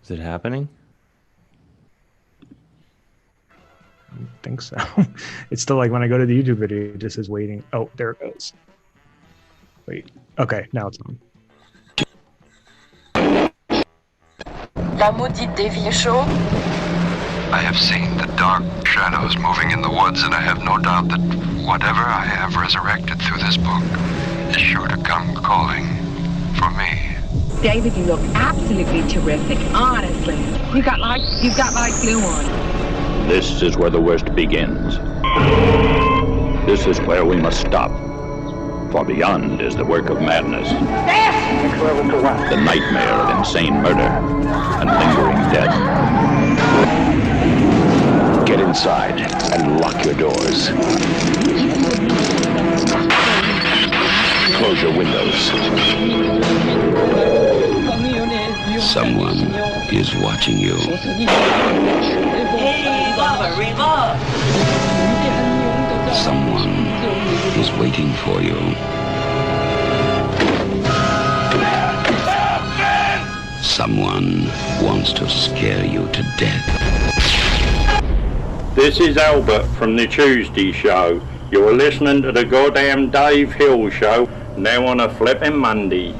Is it happening? I don't think so. It's still like when I go to the YouTube video, it just says waiting. Oh, there it goes. Wait. Okay, now it's on. La maudite des vieux chauds. I have seen the dark shadows moving in the woods, and I have no doubt that whatever I have resurrected through this book is sure to come calling for me. David, you look absolutely terrific, honestly. You've got like glue on. This is where the worst begins. This is where we must stop. For beyond is the work of madness. The nightmare of insane murder and lingering death. Get inside and lock your doors. Close your windows. Someone is watching you. Someone is waiting for you. Someone wants to scare you to death. This is Albert from the Tuesday Show. You're listening to the goddamn Dave Hill Show, now on a flipping Monday.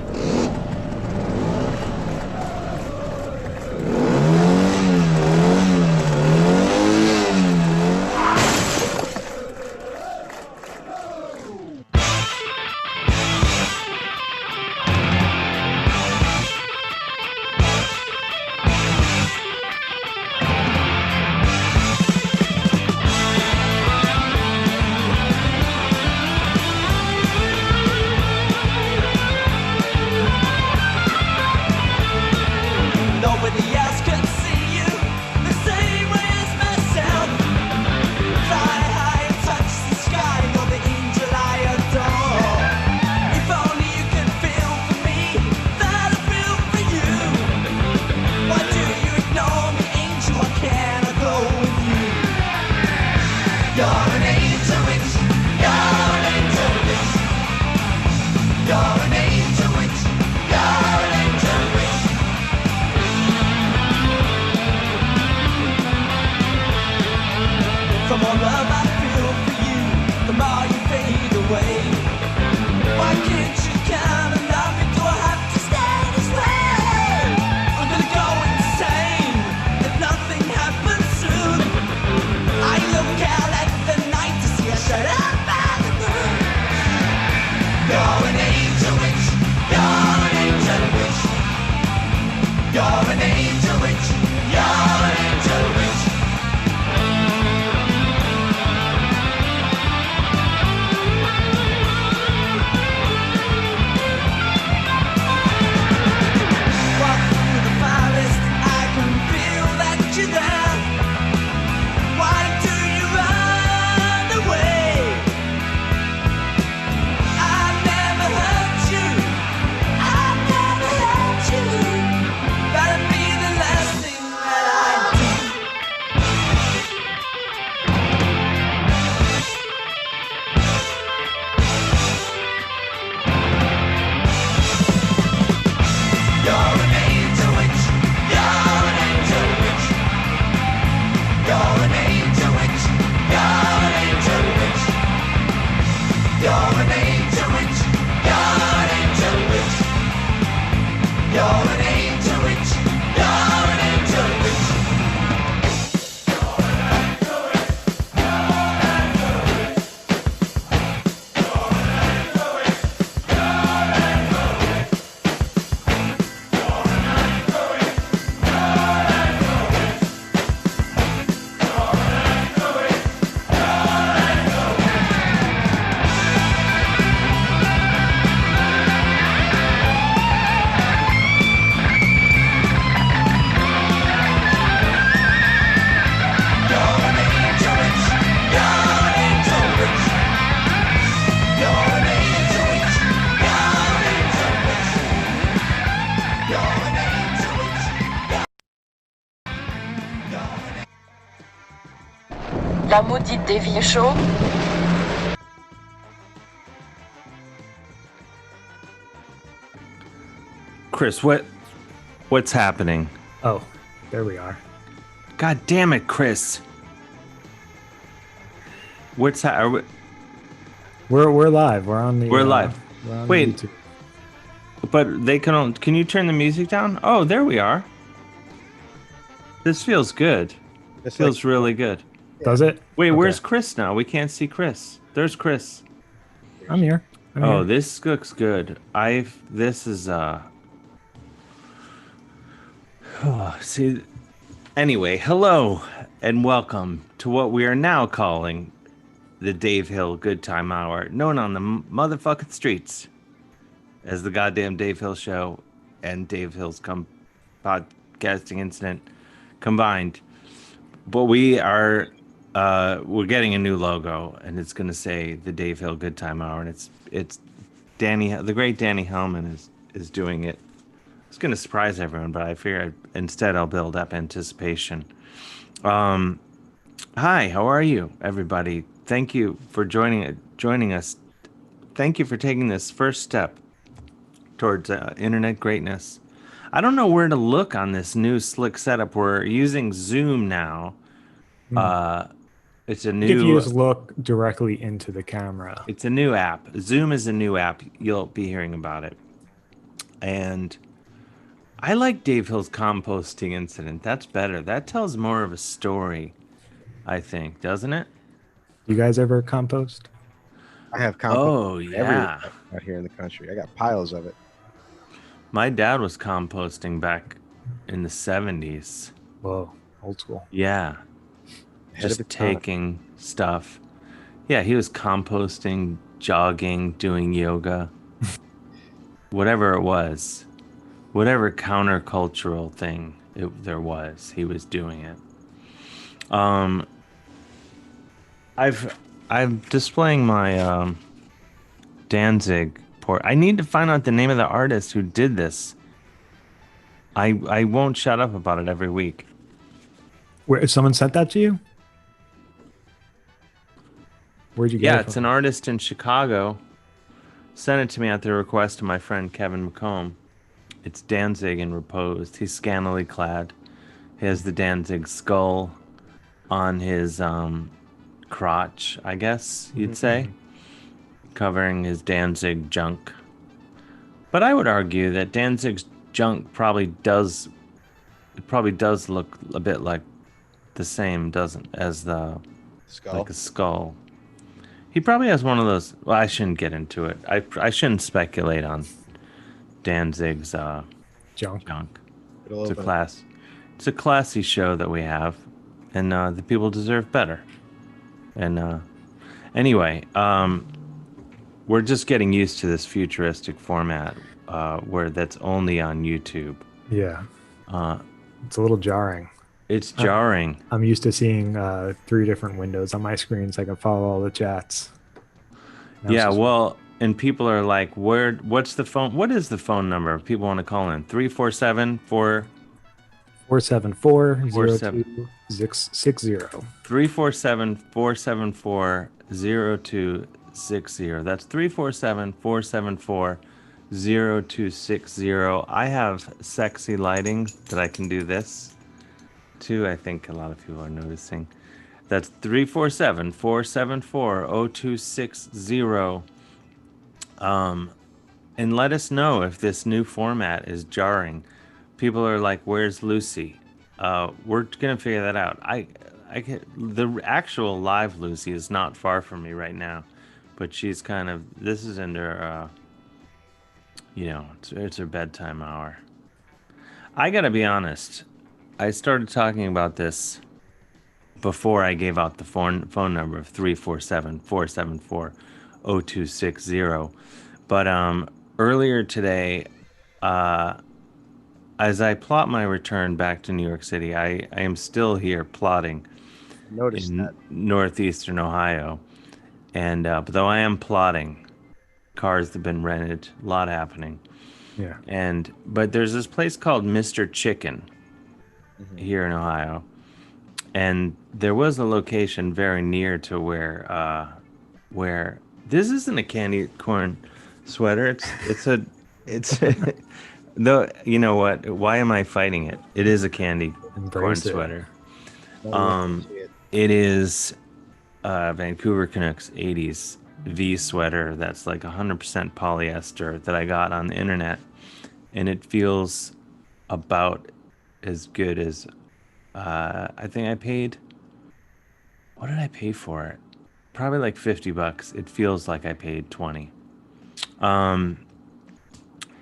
La maudite des vieux chauds. Chris, what's happening? Oh, There we are. God damn it, Chris. What's that? We're live. We're on the. We're live. We're on Wait, YouTube. but they can you turn the music down? Oh, there we are. This feels good. It feels really good. Does it? Wait, Okay. where's Chris now? We can't see Chris. There's Chris. I'm here. Oh, this looks good. This is see. Anyway, hello and welcome to what we are now calling the Dave Hill Good Time Hour, known on the motherfucking streets as the goddamn Dave Hill Show and Dave Hill's podcasting incident combined. But we're getting a new logo, and it's going to say the Dave Hill Good Time Hour, and it's Danny, the great Danny Hellman is doing it. It's going to surprise everyone, but I figure instead I'll build up anticipation. Hi, how are you, everybody? Thank you for joining us. Thank you for taking this first step towards internet greatness. I don't know where to look on this new slick setup. We're using Zoom now. It's a new. If you just look directly into the camera. It's a new app. Zoom is a new app. You'll be hearing about it. And I like Dave Hill's composting incident. That's better. That tells more of a story, I think, doesn't it? You guys ever compost? I have compost. Oh, yeah. Out here in the country. I got piles of it. My dad was composting back in the 70s. Whoa, old school. Yeah. Just taking stuff. Yeah, he was composting, jogging, doing yoga. Whatever it was. Whatever countercultural thing there was, he was doing it. I'm displaying my Danzig port. I need to find out the name of the artist who did this. I won't shut up about it every week. Where someone sent that to you? Where'd you get it Yeah, from? it's an artist in Chicago. Sent it to me at the request of my friend Kevin McComb. It's Danzig in repose. He's scantily clad. He has the Danzig skull on his crotch, I guess you'd say, covering his Danzig junk. But I would argue that Danzig's junk probably does look a bit like the same, doesn't, as the Skull. like a skull. He probably has one of those. Well, I shouldn't get into it. I shouldn't speculate on Danzig's junk. It's a classy show that we have, and the people deserve better. And anyway, we're just getting used to this futuristic format where that's only on YouTube. Yeah. It's a little jarring. It's jarring. I'm used to seeing 3 different windows on my screen so I can follow all the chats. Yeah, well, and people are like, what's the phone? What is the phone number? People want to call in. 347 474 0260. 347 474 0260. That's 347 474 0260. I have sexy lighting that I can do this too. I think a lot of people are noticing. That's 347 474 0260. And let us know if this new format is jarring. People are like, "Where's Lucy?" We're gonna figure that out. The actual live Lucy is not far from me right now, but she's kind of. This is in her, it's her bedtime hour. I gotta be honest. I started talking about this before I gave out the phone number of 347 474 0260. But earlier today, as I plot my return back to New York City, I am still here plotting in northeastern Ohio. And but though I am plotting, cars have been rented, a lot happening. Yeah. But there's this place called Mr. Chicken here in Ohio. And there was a location very near to where this isn't a candy corn sweater. It's Though, you know what? Why am I fighting it? It is a candy corn Embrace it. sweater. No, you see it. It is Vancouver Canucks 80s V sweater that's like 100% polyester that I got on the internet. And it feels about as good as I think I paid. What did I pay for it? Probably like $50. It feels like I paid 20.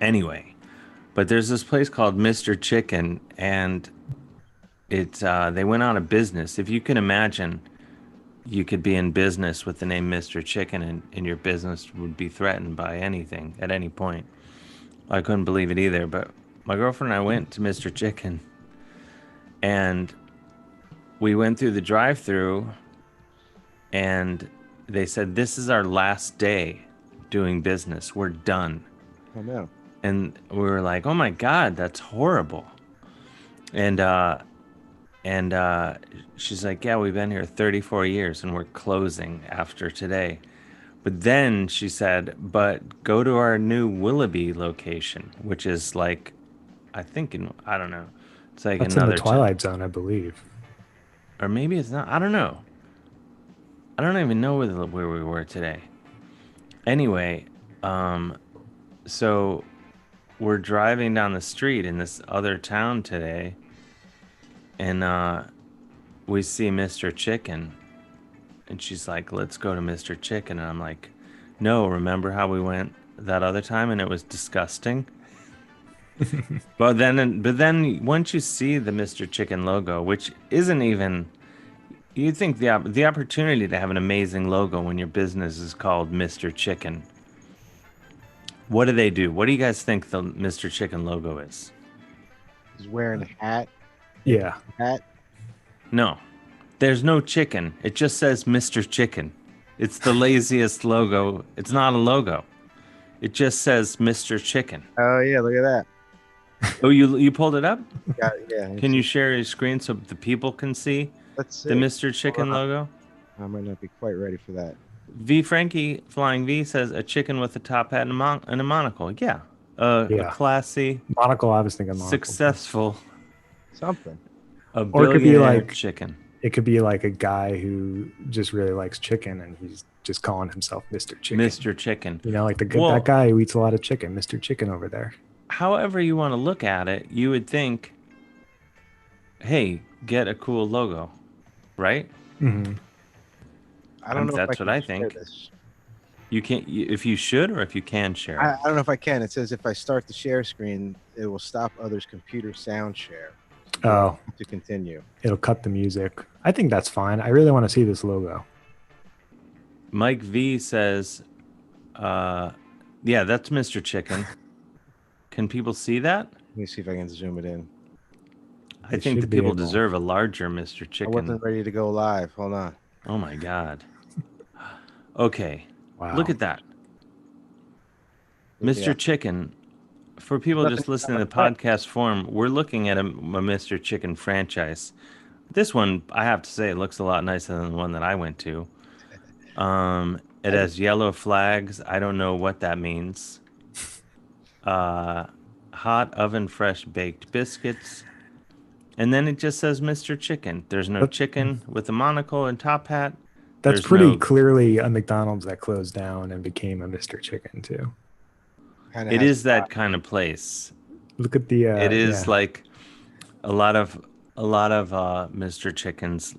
Anyway, but there's this place called Mr. Chicken, and it's they went out of business. If you can imagine, you could be in business with the name Mr. Chicken, and your business would be threatened by anything at any point. I couldn't believe it either, but my girlfriend and I went to Mr. Chicken, and we went through the drive-through, and they said, "This is our last day doing business. We're done." Oh no. And we were like, "Oh my God, that's horrible." And she's like, "Yeah, we've been here 34 years and we're closing after today." But then she said, "But go to our new Willoughby location," which is like, I think I don't know. It's like That's in another the Twilight Zone, I believe. or maybe it's not. I don't know. I don't even know where we were today. Anyway, so we're driving down the street in this other town today, and we see Mr. Chicken, and she's like, "Let's go to Mr. Chicken," and I'm like, "No, remember how we went that other time and it was disgusting?" But then once you see the Mr. Chicken logo, which isn't even, you think the opportunity to have an amazing logo when your business is called Mr. Chicken. What do they do? What do you guys think the Mr. Chicken logo is? He's wearing a hat. Yeah. Hat. No, there's no chicken. It just says Mr. Chicken. It's the laziest logo. It's not a logo. It just says Mr. Chicken. Oh yeah, look at that. Oh, you pulled it up? Got it, yeah. Can you share your screen so the people can see Let's see. the Mr. Chicken logo? I might not be quite ready for that. V Frankie Flying V says a chicken with a top hat and a monocle. Yeah. A classy monocle. I was thinking monocle. Successful. Something. A or it could be like chicken. It could be like a guy who just really likes chicken and he's just calling himself Mr. Chicken. Mr. Chicken. You know, like that guy who eats a lot of chicken, Mr. Chicken over there. However you want to look at it, you would think, hey, get a cool logo, right? Mm-hmm. I don't know. That's what I think. You can't, if you should or if you can share. I don't know if I can. It says if I start the share screen, it will stop others' computer sound share. Oh. To continue. It'll cut the music. I think that's fine. I really want to see this logo. Mike V says, yeah, that's Mr. Chicken. Can people see that? Let me see if I can zoom it in. I think the people deserve a larger Mr. Chicken. I wasn't ready to go live. Hold on. Oh my God. Okay. Wow. Look at that. Mr. Chicken. For people just listening to the podcast form, we're looking at a Mr. Chicken franchise. This one, I have to say, it looks a lot nicer than the one that I went to. It has yellow flags. I don't know what that means. Hot oven fresh baked biscuits. And then it just says Mr. Chicken. There's no chicken with a monocle and top hat. That's pretty clearly a McDonald's that closed down and became a Mr. Chicken too. It is that kind of place. Look at the. It is like a lot of Mr. Chickens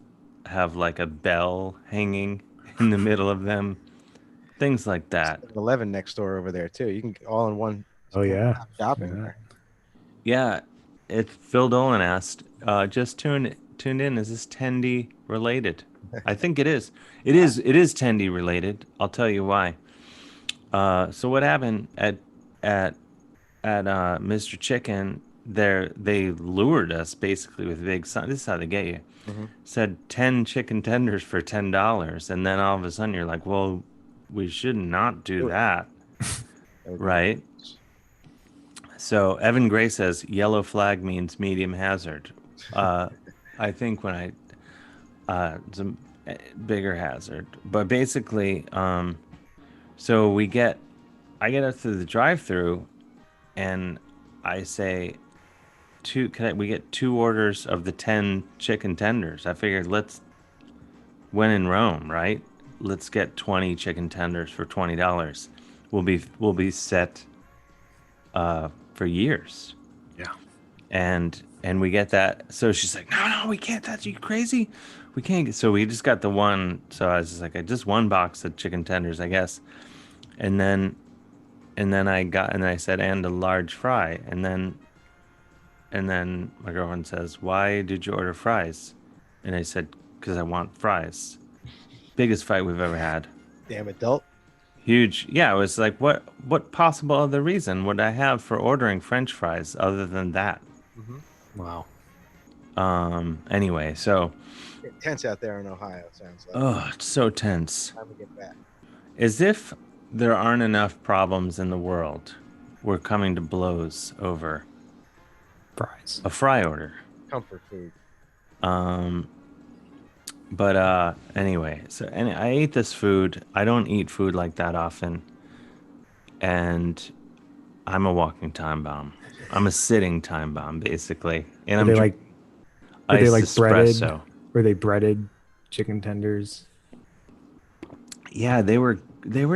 have like a bell hanging in the middle of them, things like that. 11 next door over there too. You can all in one. Oh yeah, shopping there. Yeah, Phil Dolan asked. Just tuned in. Is this Tendy related? I think it is. It is Tendy related. I'll tell you why. So what happened at Mr. Chicken? They lured us basically with big sign. This is how they get you. Mm-hmm. Said 10 chicken tenders for $10, and then all of a sudden you're like, well, we should not do that, right? So Evan Gray says yellow flag means medium hazard. I think when it's a bigger hazard, but basically, so I get up to the drive-through, and I say, we get 2 orders of the 10 chicken tenders? I figured when in Rome, right? Let's get 20 chicken tenders for $20. We'll be set for years. Yeah. And we get that. So she's like, no, we can't. That's you crazy. We can't get. So we just got the one. So I was just like, just one box of chicken tenders, I guess. And then I said, and a large fry. And then my girlfriend says, why did you order fries? And I said, because I want fries. Biggest fight we've ever had. Damn adult. Huge. Yeah, it was like, what possible other reason would I have for ordering French fries other than that? Mm-hmm. Wow. Anyway, so. Tense out there in Ohio, sounds like. Oh, it's so tense. Time to get back. As if there aren't enough problems in the world, we're coming to blows over Fries. a fry order. Comfort food. But anyway, I ate this food. I don't eat food like that often. And I'm a walking time bomb. I'm a sitting time bomb, basically. And Were they like breaded? Were they breaded chicken tenders? Yeah, they were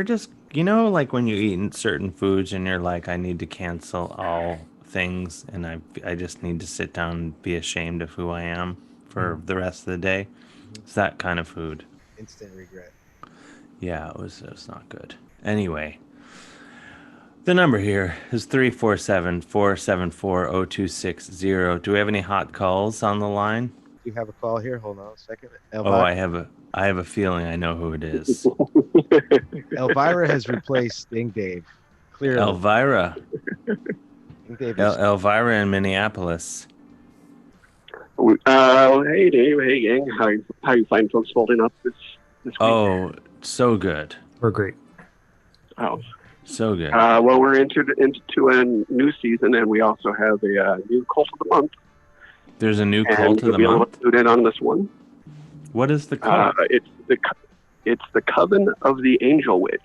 just, like when you eat certain foods and you're like, I need to cancel all things and I just need to sit down and be ashamed of who I am for the rest of the day. It's that kind of food. Instant regret. Yeah, it was not good. Anyway, the number here is 347-474-0260. Do we have any hot calls on the line? You have a call here. Hold on a second. Elvira. I have a feeling I know who it is. Elvira has replaced Ding Dave. Clearly. Elvira. Ding Dave Elvira in Minneapolis. Hey Dave, hey gang, how you find folks holding up this week? Oh, so good. We're great. Oh, so good. Well, we're into a new season, and we also have a new cult of the month. There's a new cult of the month. Tune in on this one. What is the cult? It's the Coven of the Angel Witch.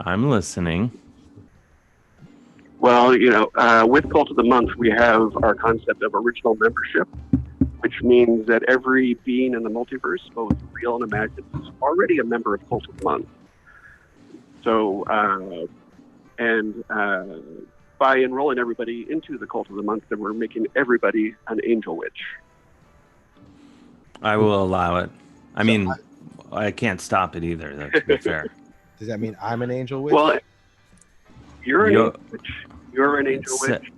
I'm listening. Well, with Cult of the Month, we have our concept of original membership, which means that every being in the multiverse, both real and imagined, is already a member of Cult of the Month. So, by enrolling everybody into the Cult of the Month, then we're making everybody an angel witch. I will allow it. I mean, I can't stop it either, though, to be fair. Does that mean I'm an angel witch? Well, you're an angel witch. You're an angel witch.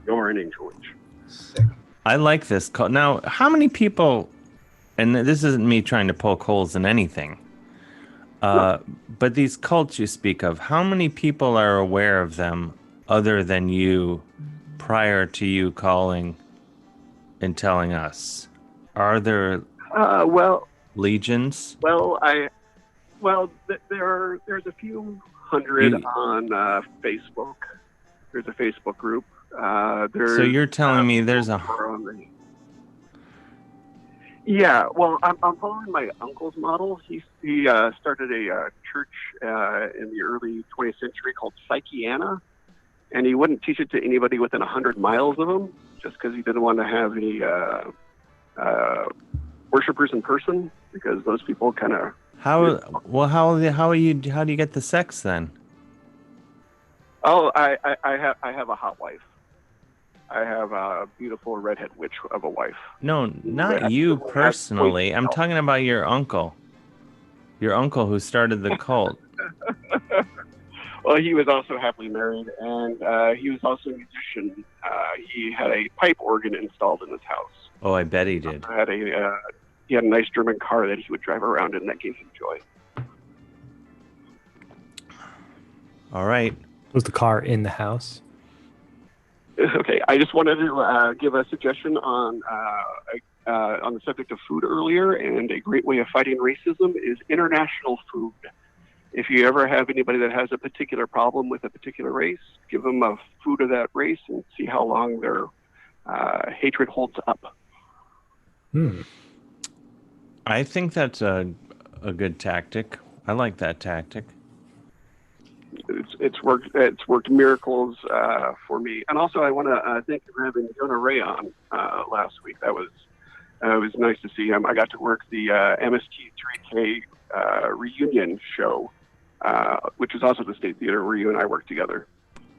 You're an angel witch. Sick. I like this cult. Now, how many people, and this isn't me trying to poke holes in anything, but these cults you speak of, how many people are aware of them other than you prior to you calling and telling us? Are there legions? There's a few hundred on Facebook. There's a Facebook group. So you're telling me there's a... Yeah, well, I'm following my uncle's model. He started a church in the early 20th century called Psychiana, and he wouldn't teach it to anybody within 100 miles of him, just because he didn't want to have any worshipers in person, because those people kind of... How do you get the sex then? Oh, I have a hot wife. I have a beautiful redhead witch of a wife. No, not you personally. I'm talking about your uncle. Your uncle who started the cult. Well, he was also happily married, and he was also a musician. He had a pipe organ installed in his house. Oh, I bet he did. He had a nice German car that he would drive around in that gave him joy. All right. Was the car in the house? Okay, I just wanted to give a suggestion on the subject of food earlier, and a great way of fighting racism is international food. If you ever have anybody that has a particular problem with a particular race, give them a food of that race and see how long their hatred holds up. I think that's a good tactic. I like that tactic. It's worked miracles for me. And also, I want to thank you for having Jonah Ray on last week. That was it was nice to see him. I got to work the MST3K reunion show, which is also the State Theater where you and I worked together.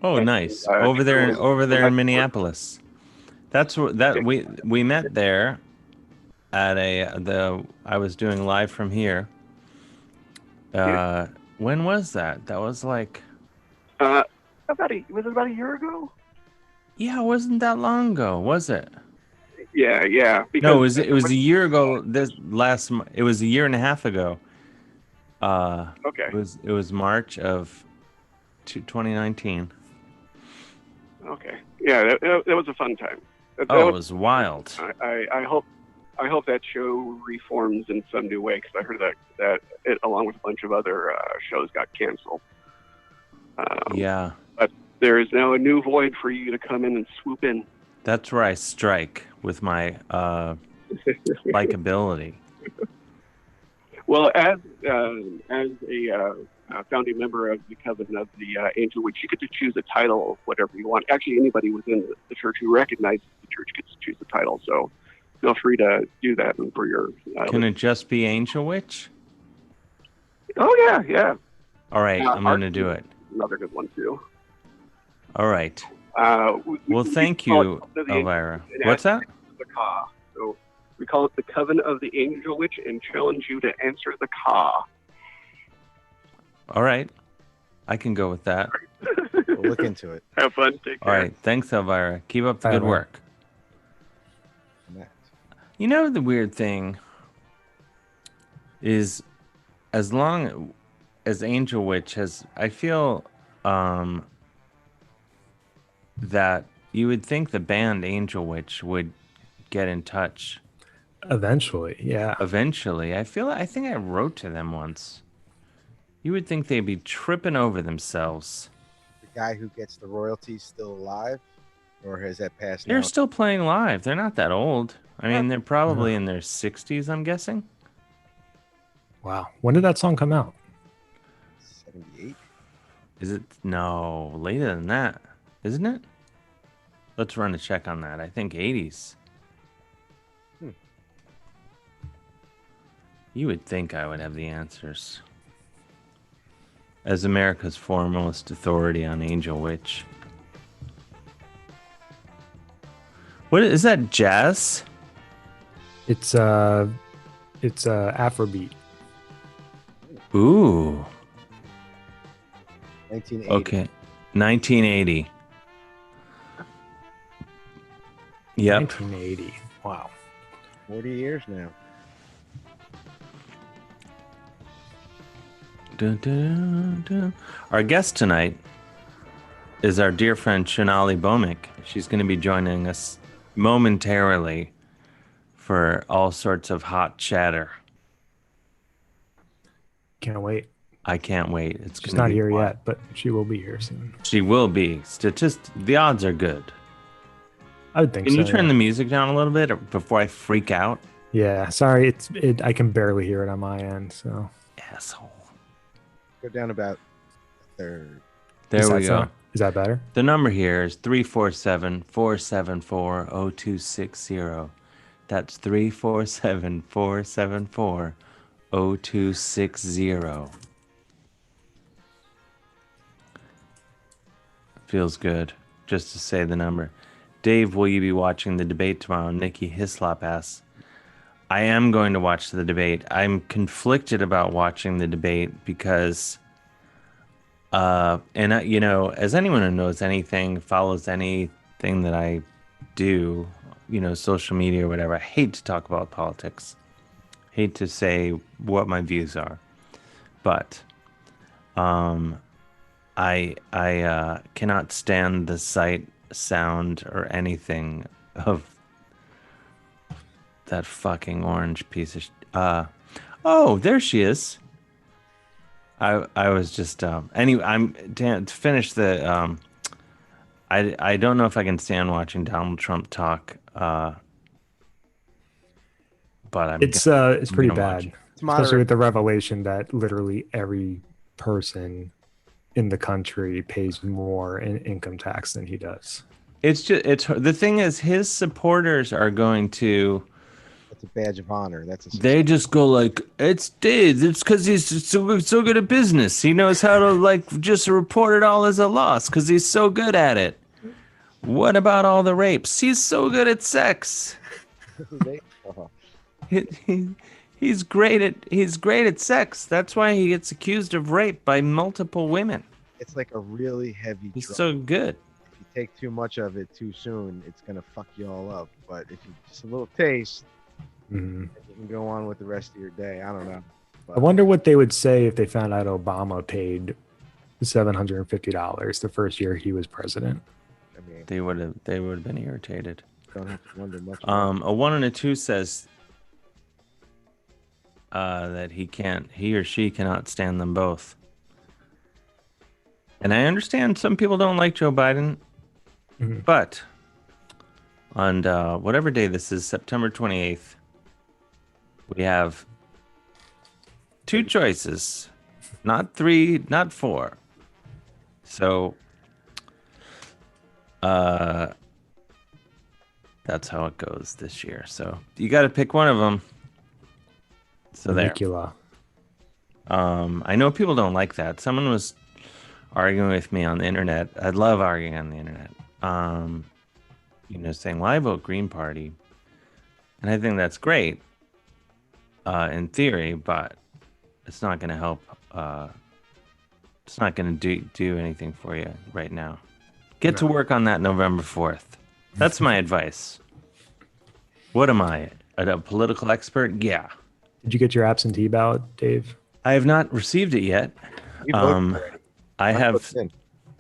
Oh, nice. Over there in Minneapolis. That's that we met there at I was doing live from here. When was that? That was like was it about a year ago? Yeah, it wasn't that long ago, was it? Yeah. No, it was a year ago. It was a year and a half ago. Okay. It was March of 2019. Okay. Yeah, that was a fun time. It was wild. I hope that show reforms in some new way, because I heard that it, along with a bunch of other shows, got canceled. Yeah. But there is now a new void for you to come in and swoop in. That's where I strike with my likability. Well, as a founding member of the Coven of the Angel Witch, you get to choose a title of whatever you want. Actually, anybody within the church who recognizes the church gets to choose the title. So feel free to do that for your... Can it just be Angel Witch? Oh, yeah. All right, I'm going to do it. Another good one, too. All right. Well, thank you, Elvira. What's that? So we call it the Coven of the Angel Witch and challenge you to answer the Ka. All right. I can go with that. We'll look into it. Have fun. Take care. All right. Thanks, Elvira. Keep up the good work. You know, the weird thing is, as long as Angel Witch has, I feel that you would think the band Angel Witch would get in touch. Eventually, yeah. Eventually. I think I wrote to them once. You would think they'd be tripping over themselves. The guy who gets the royalties still alive? Or has that passed They're now? still playing live. They're not that old. I mean, they're probably in their 60s, I'm guessing. Wow. When did that song come out? 78? Is it? No, later than that. Isn't it? Let's run a check on that. I think 80s. You would think I would have the answers. As America's foremost authority on Angel Witch. What is that, jazz? It's Afrobeat. Ooh. 1980. Okay. 1980. Yep. 1980. Wow. 40 years now. Dun, dun, dun. Our guest tonight is our dear friend Shonali Bomic. She's going to be joining us momentarily for all sorts of hot chatter. Can't wait. I can't wait. She's not here yet, but she will be here soon. She will be. The odds are good. I would think so. Can you turn the music down a little bit before I freak out? Yeah, sorry. I can barely hear it on my end, so. Asshole. Go down about a third. There we go. Is that better? The number here is 347-474-0260. That's 347-474-0260. Feels good just to say the number. Dave, will you be watching the debate tomorrow? Nikki Hislop asks. I am going to watch the debate. I'm conflicted about watching the debate because, as anyone who knows anything, follows anything that I do, social media or whatever, I hate to talk about politics. Hate to say what my views are. But I cannot stand the sight, sound, or anything of that fucking orange piece of oh, there she is. I was just anyway, to finish the I don't know if I can stand watching Donald Trump talk, but it's pretty bad, especially with the revelation that literally every person in the country pays more in income tax than he does. It's the thing is, his supporters are going to. That's a badge of honor. They just go like, it's Dave. It's because he's so good at business. He knows how to like just report it all as a loss because he's so good at it. What about all the rapes? He's so good at sex. He's great at sex. That's why he gets accused of rape by multiple women. It's like a really heavy He's drug. so good. If you take too much of it too soon, it's gonna fuck you all up. But if you just a little taste, you can go on with the rest of your day. I don't know. But I wonder what they would say if they found out Obama paid $750 the first year he was president. I mean, They would have been irritated. don't have to wonder much. A 1 and a 2 says that he or she cannot stand them both. And I understand some people don't like Joe Biden, but on whatever day this is, September 28th, we have 2 choices, not 3, not 4. So that's how it goes this year. So you got to pick one of them. So there. I know people don't like that. Someone was arguing with me on the internet. I love arguing on the internet. Saying, well, I vote Green Party. And I think that's great in theory, but it's not going to help. It's not going to do anything for you right now. Get to work on that November 4th. That's my advice. What am I? A political expert? Yeah. Did you get your absentee ballot, Dave? I have not received it yet. I have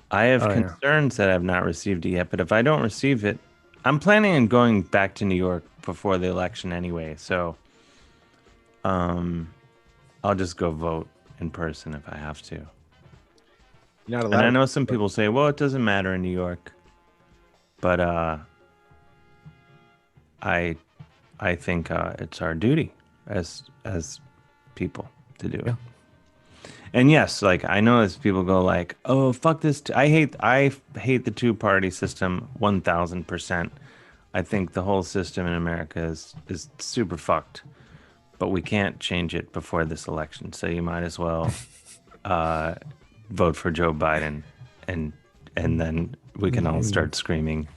concerns that I have not received it yet, but if I don't receive it, I'm planning on going back to New York before the election anyway, so I'll just go vote in person if I have to. And I know some people say, well, it doesn't matter in New York, but I think it's our duty as people to do it. And yes, like I know as people go like, oh fuck this, I hate the 2-party system 1000%. I think the whole system in America is super fucked, but we can't change it before this election. So you might as well vote for Joe Biden, and then we can all start screaming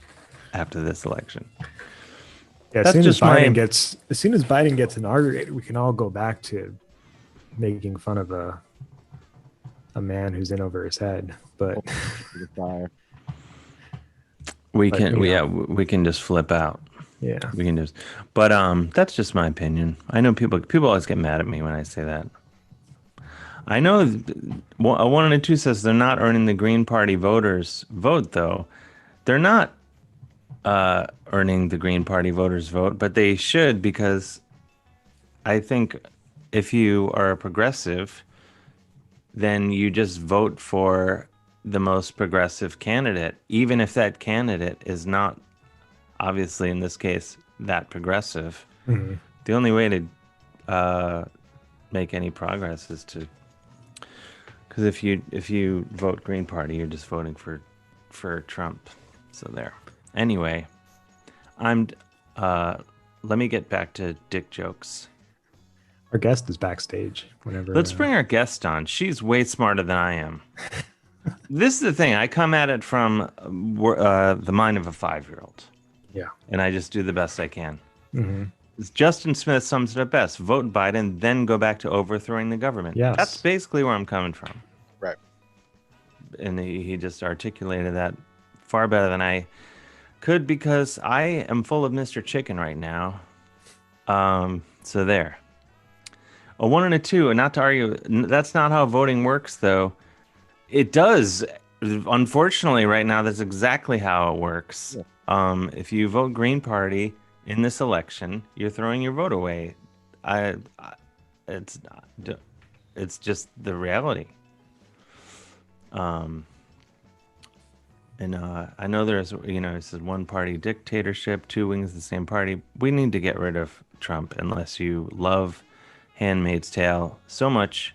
after this election. Yeah, as soon as Biden gets inaugurated, we can all go back to making fun of a man who's in over his head. But we can just flip out. Yeah, we can just. But that's just my opinion. I know people always get mad at me when I say that. I know a 1 and a 2 says they're not earning the Green Party voters vote though. They're not earning the Green Party voters vote, but they should, because I think if you are a progressive, then you just vote for the most progressive candidate, even if that candidate is not, obviously in this case, that progressive. The only way to make any progress is to, because if you vote Green Party, you're just voting for Trump. So there. Anyway, let me get back to dick jokes. Our guest is backstage whenever. Let's bring our guest on. She's way smarter than I am. This is the thing. I come at it from the mind of a 5-year-old. Yeah. And I just do the best I can. Justin Smith sums it up best. Vote Biden, then go back to overthrowing the government. Yes. That's basically where I'm coming from. Right. And he just articulated that far better than I could, because I am full of Mr. Chicken right now. So there. A 1 and a 2, and not to argue, that's not how voting works, though. It does. Unfortunately, right now, that's exactly how it works. Yeah. If you vote Green Party in this election, you're throwing your vote away. It's just the reality. And I know there's, it says 1-party dictatorship, 2 wings of the same party. We need to get rid of Trump unless you love Handmaid's Tale so much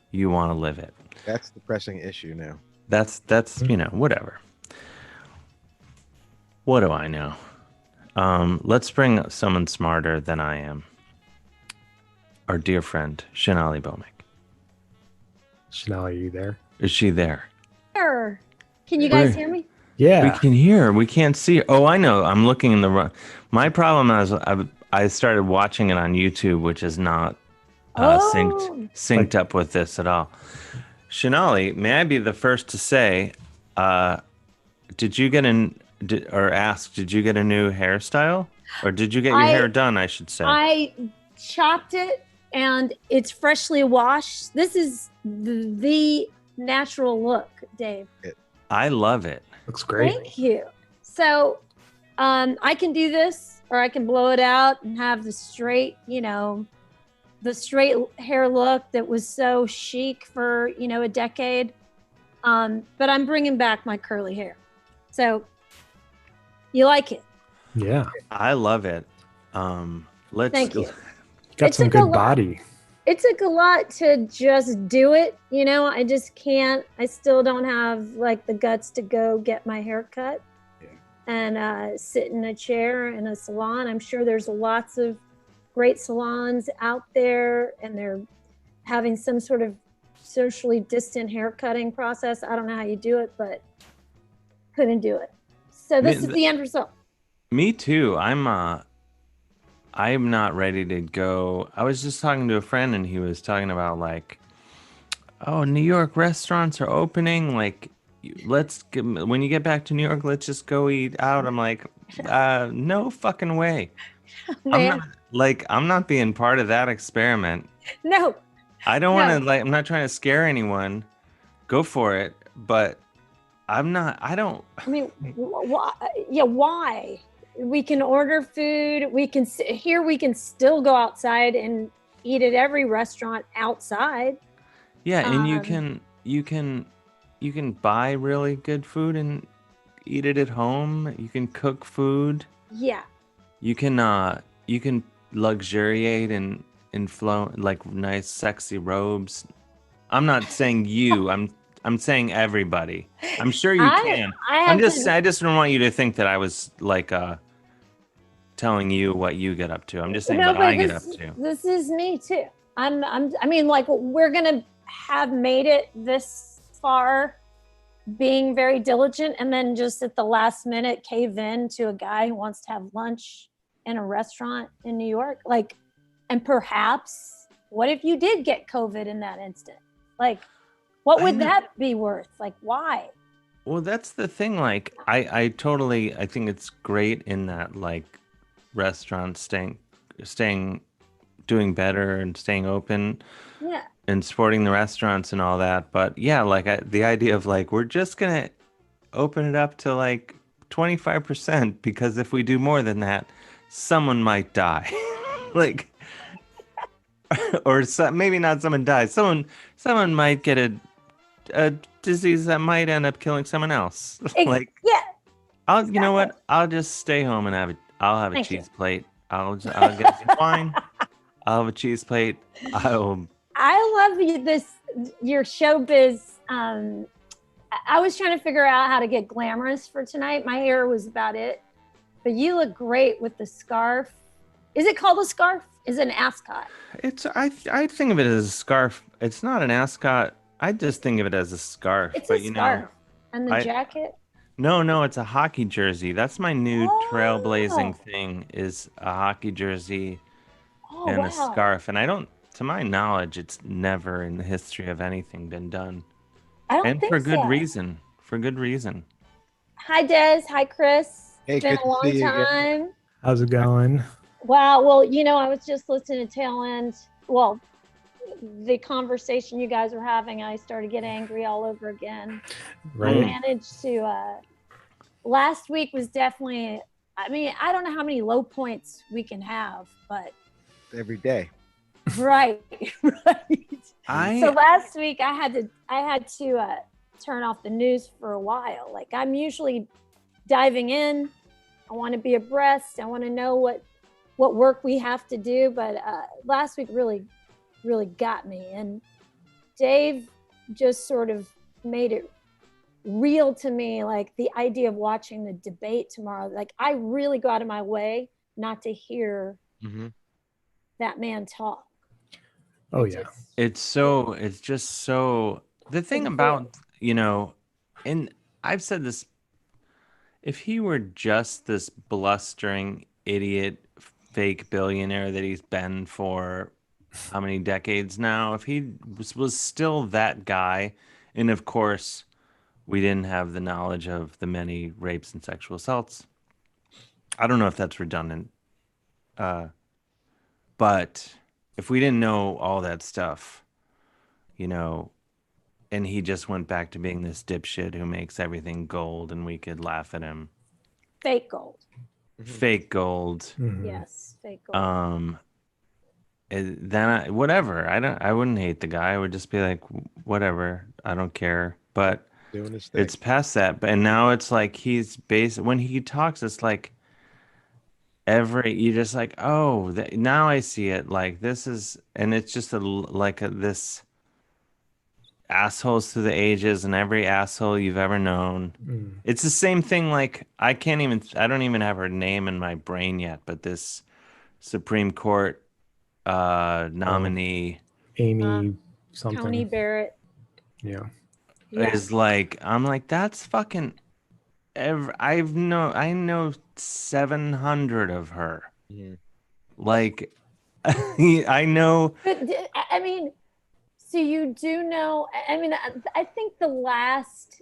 you want to live it. That's the pressing issue now. That's whatever. What do I know? Let's bring someone smarter than I am. Our dear friend, Shonali Bomic. Shonali, are you there? Is she there? Sure. Can you guys hear me? Yeah. We can hear her. We can't see her. Oh, I know. I'm looking in the wrong. My problem is I started watching it on YouTube, which is not synced up with this at all. Shonali, may I be the first to say, did you get did you get a new hairstyle? Or did you get your hair done, I should say? I chopped it and it's freshly washed. This is the natural look, Dave. I love it. Looks great. Thank you. So I can do this, or I can blow it out and have the straight, the straight hair look that was so chic for, a decade. But I'm bringing back my curly hair. So you like it? Yeah. I love it. Thank you. Got some good body. It took a lot to just do it. I just can't. I still don't have like the guts to go get my hair cut and sit in a chair in a salon. I'm sure there's lots of great salons out there and they're having some sort of socially distant hair cutting process. I don't know how you do it, but couldn't do it. So this is the end result. Me too. I'm not ready to go. I was just talking to a friend and he was talking about like, oh, New York restaurants are opening. Like, when you get back to New York, let's just go eat out. I'm like, no fucking way. I'm not being part of that experiment. No. I don't want to I'm not trying to scare anyone. Go for it. But I mean, why? Yeah, why? We can order food. We can still go outside and eat at every restaurant outside. Yeah, and you can buy really good food and eat it at home. You can cook food. Yeah. You can luxuriate and flow like nice sexy robes. I'm not saying you. I'm saying everybody. I'm sure you can. I just don't want you to think that I was like telling you what you get up to. I'm just saying what I get up to. This is me too. I mean, like, we're gonna have made it this far, being very diligent, and then just at the last minute cave in to a guy who wants to have lunch in a restaurant in New York. Like, and perhaps, what if you did get COVID in that instant? Like, what would that be worth? Like, why? Well, that's the thing. Like, I think it's great in that, like, restaurants staying doing better and staying open and supporting the restaurants and all that. But yeah, like the idea of like, we're just gonna open it up to like 25%, because if we do more than that, someone might die. Like, or maybe not someone dies, someone might get a disease that might end up killing someone else. Like, you know what, I'll just stay home and I'll have a cheese plate. I'll get some wine. I'll have a cheese plate. I love your showbiz. I was trying to figure out how to get glamorous for tonight. My hair was about it, but you look great with the scarf. Is it called a scarf? Is it an ascot? I think of it as a scarf. It's not an ascot. I just think of it as a scarf. It's a scarf. And the jacket? No, it's a hockey jersey. That's my new trailblazing thing, is a hockey jersey and a scarf. And to my knowledge, it's never in the history of anything been done. I don't think so. For good reason. Hi, Des. Hi, Chris. Hey, it's been a long time. How's it going? Wow. Well, I was just listening to tail end. Well, the conversation you guys were having, I started getting angry all over again. Right. I managed to, last week was definitely, I mean, I don't know how many low points we can have, but. Every day. Right. So last week I had to turn off the news for a while. Like, I'm usually diving in. I want to be abreast. I want to know what work we have to do. But last week really got me. And Dave just sort of made it real to me, like the idea of watching the debate tomorrow. Like I really go out of my way not to hear that man talk. Oh yeah. It's just so, the thing about, and I've said this, if he were just this blustering idiot fake billionaire that he's been for how many decades now, if he was still that guy, and of course we didn't have the knowledge of the many rapes and sexual assaults. I don't know if that's redundant, but if we didn't know all that stuff, and he just went back to being this dipshit who makes everything gold and we could laugh at him. Fake gold. Fake gold. Yes, fake gold. Then whatever. I wouldn't hate the guy. I would just be like, whatever. I don't care. But it's past that. But and now it's like he's when he talks, it's like you're just like, oh, now I see it. Like this is, and it's just this assholes through the ages, and every asshole you've ever known. It's the same thing. Like I don't even have her name in my brain yet, but this Supreme Court nominee, Amy something, Tony Barrett. Yeah. Is like, I'm like, that's fucking. I know 700 of her. Like, I know. But I mean. So you do know, I mean, I think the last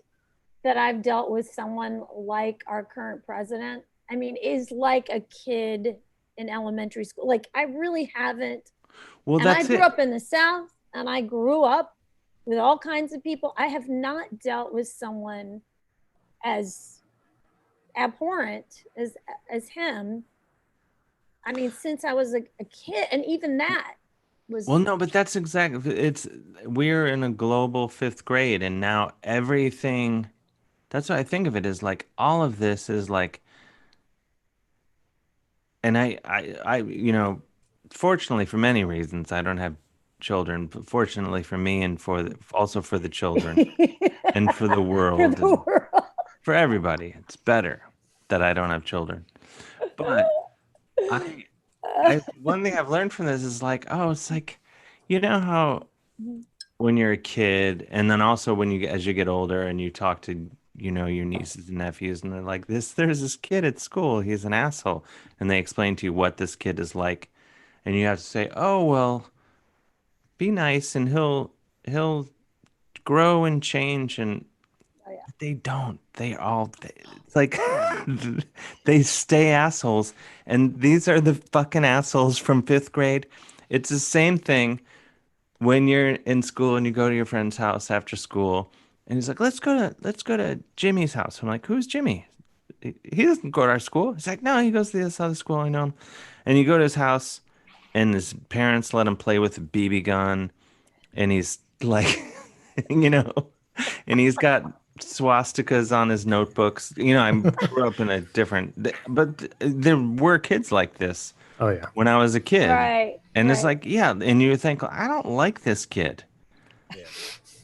that I've dealt with someone like our current president, I mean, is like a kid in elementary school. Like I really haven't. Well, and I grew up in the South and I grew up with all kinds of people. I have not dealt with someone as abhorrent as him. I mean, since I was a kid, and even that. Well, no, but that's exactly, we're in a global 5th grade, and now everything, that's what I think of it as, like, all of this is like, and I fortunately for many reasons, I don't have children, but fortunately for me and also for the children and for the world, for everybody, it's better that I don't have children. But one thing I've learned from this is like, oh, it's like, how when you're a kid, and then also as you get older and you talk to, your nieces and nephews, and they're like, there's this kid at school, he's an asshole. And they explain to you what this kid is like. And you have to say, oh, well, be nice and he'll grow and change. And they don't. It's like they stay assholes. And these are the fucking assholes from 5th grade. It's the same thing when you're in school and you go to your friend's house after school, and he's like, let's go to Jimmy's house. I'm like, who's Jimmy? He doesn't go to our school. He's like, no, he goes to this other school. I know him. And you go to his house, and his parents let him play with a BB gun, and he's like, and he's got swastikas on his notebooks. I grew up in a different, but there were kids like this. Oh yeah. When I was a kid. Right. And it's like, yeah, and you think, I don't like this kid. Yeah.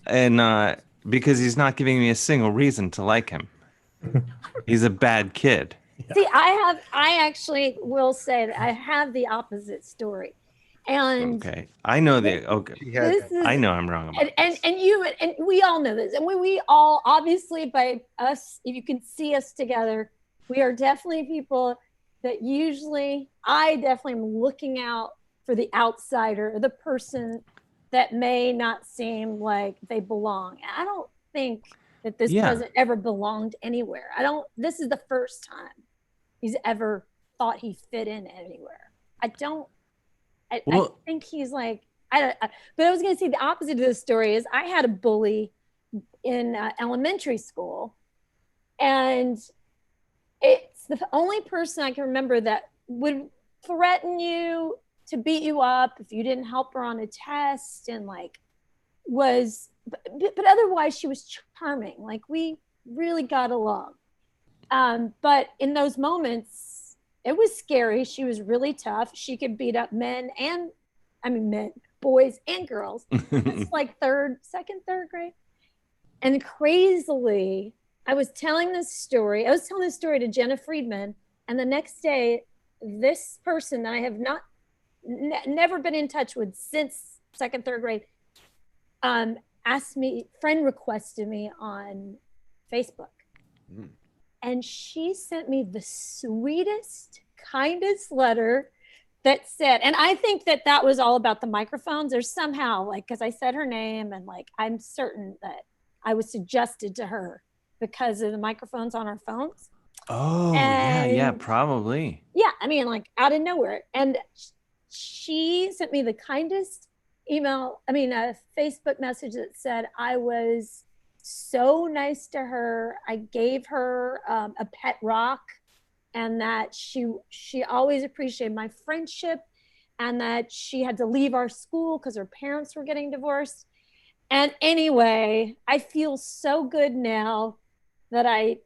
And because he's not giving me a single reason to like him. He's a bad kid. See, I actually will say that I have the opposite story. And okay, I know I know I'm wrong about and we all know this, and we all, obviously, by us, if you can see us together, we are definitely people that I definitely am looking out for the outsider, the person that may not seem like they belong. I don't think that this president ever belonged anywhere. This is the first time he's ever thought he fit in anywhere. I think he's like, but I was going to say the opposite of this story is I had a bully in elementary school, and it's the only person I can remember that would threaten you to beat you up if you didn't help her on a test, and but otherwise she was charming. Like we really got along. But in those moments, it was scary. She was really tough. She could beat up boys and girls. It's like third grade. And crazily, I was telling this story to Jenna Friedman, and the next day, this person that I have never been in touch with since second, third grade, friend requested me on Facebook. And she sent me the sweetest, kindest letter that said, and I think that was all about the microphones, or somehow, like, because I said her name, and like, I'm certain that I was suggested to her because of the microphones on our phones. Oh, yeah, probably. Yeah, I mean, like, out of nowhere. And she sent me the kindest email, a Facebook message that said I was so nice to her. I gave her a pet rock, and that she always appreciated my friendship, and that she had to leave our school because her parents were getting divorced. And anyway, I feel so good now that I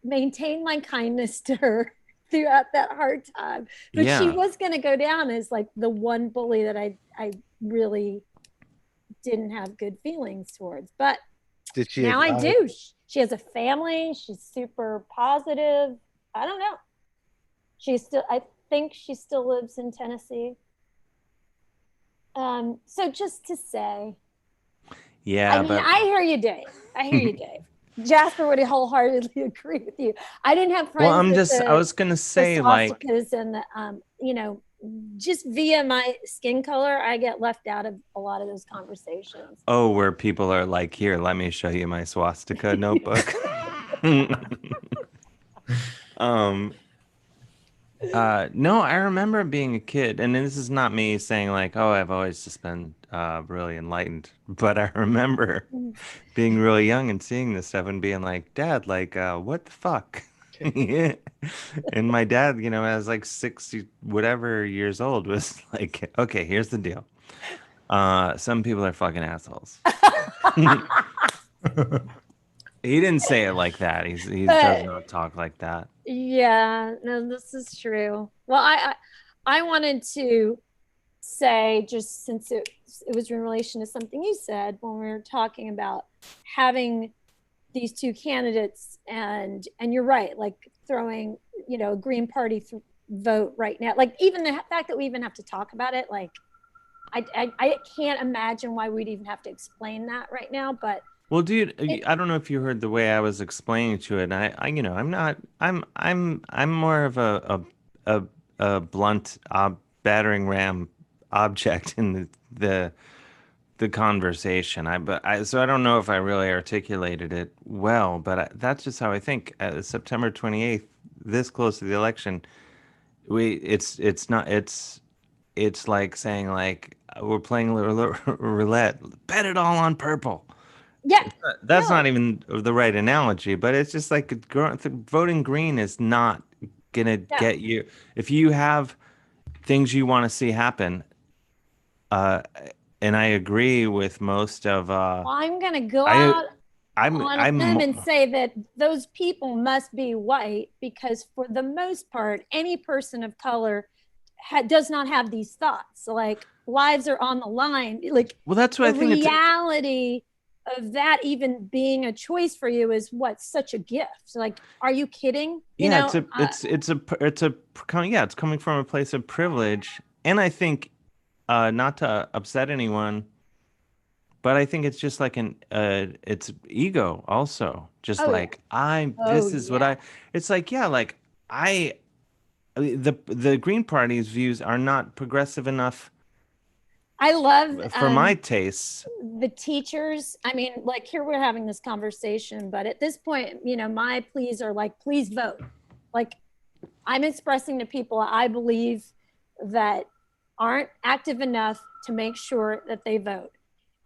maintained my kindness to her throughout that hard time. But she was going to go down as like the one bully that I really didn't have good feelings towards. But now I do. She has a family. She's super positive. I don't know. I think she still lives in Tennessee. So just to say, I hear you, Dave. Jasper would wholeheartedly agree with you. I didn't have friends. Well, I was gonna say, like, and just via my skin color, I get left out of a lot of those conversations. Oh, where people are like, here, let me show you my swastika notebook. No, I remember being a kid, and this is not me saying like, oh, I've always just been really enlightened, but I remember being really young and seeing this stuff and being like, Dad, like, what the fuck? And my dad, as like 60 whatever years old, was like, okay, here's the deal. Some people are fucking assholes. He didn't say it like that. He does not talk like that. Yeah, no, this is true. Well, I wanted to say, just since it was in relation to something you said when we were talking about having these two candidates, and you're right, like throwing, a Green Party vote right now, like even the fact that we even have to talk about it, like I can't imagine why we'd even have to explain that right now, but. Well, dude, I don't know if you heard the way I was explaining to it. I'm more of a blunt battering ram object in the conversation. So I don't know if I really articulated it well, but that's just how I think. September 28th, this close to the election, it's like saying like we're playing roulette, bet it all on purple. Yeah, that's not even the right analogy, but it's just like voting green is not gonna get you. If you have things you want to see happen, and I agree with most of. I'm gonna go out on a limb and say that those people must be white, because for the most part, any person of color does not have these thoughts. Like, lives are on the line. Like, well, that's what I think. Reality of that even being a choice for you is such a gift. Like, are you kidding? It's coming from a place of privilege, and I think not to upset anyone, but I think it's just like it's ego also, just it's like, the Green Party's views are not progressive enough. I love for my tastes. The teachers, I mean, like, here we're having this conversation, but at this point, my pleas are like, please vote. Like, I'm expressing to people I believe that aren't active enough to make sure that they vote.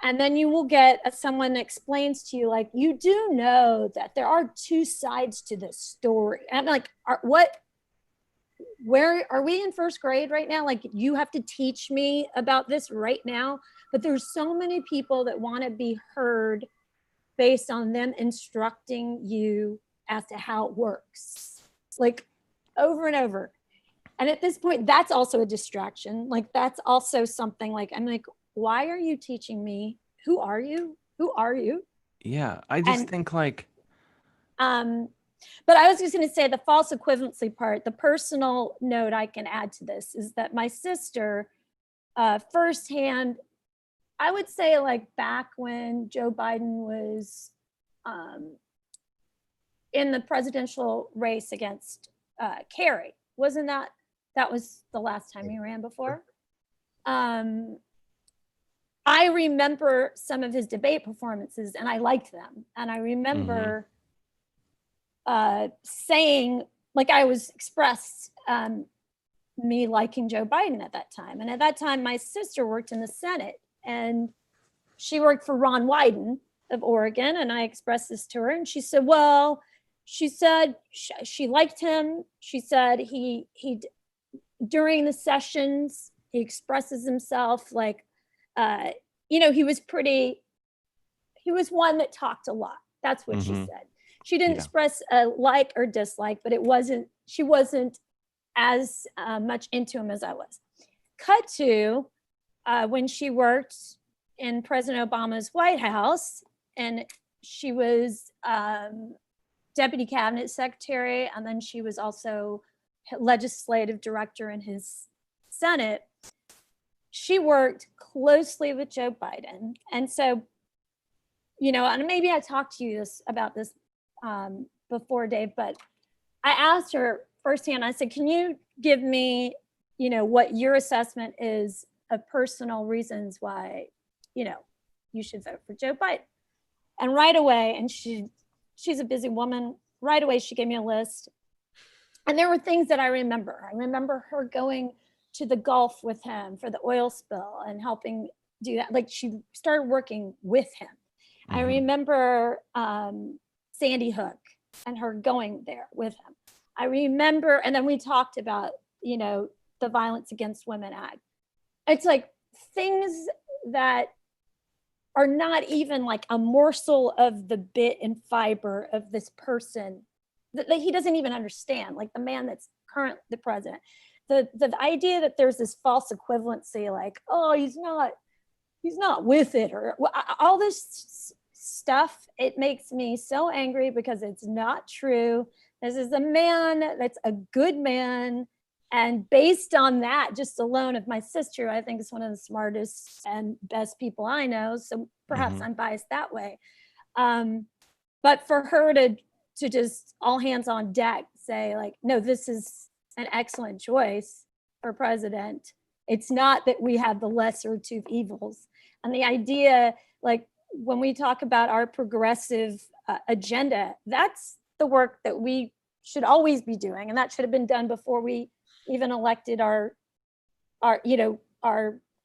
And then you will get someone that explains to you, like, you do know that there are two sides to this story. And I'm like, where are we in first grade right now? Like, you have to teach me about this right now. But there's so many people that want to be heard based on them instructing you as to how it works, like, over and over. And at this point, that's also a distraction. Like, that's also something, like, I'm like, why are you teaching me? Who are you? Yeah, I just think like. But I was just going to say the false equivalency part. The personal note I can add to this is that my sister, firsthand, I would say like back when Joe Biden was in the presidential race against Kerry, wasn't that was the last time he ran before? I remember some of his debate performances and I liked them. And I remember saying, like I was expressed me liking Joe Biden at that time. And at that time, my sister worked in the Senate and she worked for Ron Wyden of Oregon. And I expressed this to her and she said, well, she said she liked him. She said he during the sessions, he expresses himself like, you know, he was one that talked a lot. That's what she said. She didn't express a like or dislike, but she wasn't as much into him as I was. Cut to when she worked in President Obama's White House, and she was deputy cabinet secretary, and then she was also legislative director in his Senate. She worked closely with Joe Biden. And so, you know, and maybe I talked to you about this before, Dave, but I asked her firsthand, I said, can you give me, you know, what your assessment is of personal reasons why, you know, you should vote for Joe Biden? And right away, and she's a busy woman, right away she gave me a list. And there were things that I remember. I remember her going to the Gulf with him for the oil spill and helping do that. Like she started working with him. I remember Sandy Hook and her going there with him. I remember, and then we talked about, you know, the Violence Against Women Act. It's like things that are not even like a morsel of the bit and fiber of this person that he doesn't even understand, like the man that's currently the president. The idea that there's this false equivalency, like, oh, he's not with it, or all this stuff, it makes me so angry because it's not true. This is a man that's a good man. And based on that, just alone of my sister, I think is one of the smartest and best people I know. So perhaps I'm biased that way. But for her to just all hands on deck say like, no, this is an excellent choice for president. It's not that we have the lesser of two evils. And the idea, like when we talk about our progressive agenda, that's the work that we should always be doing. And that should have been done before we even elected our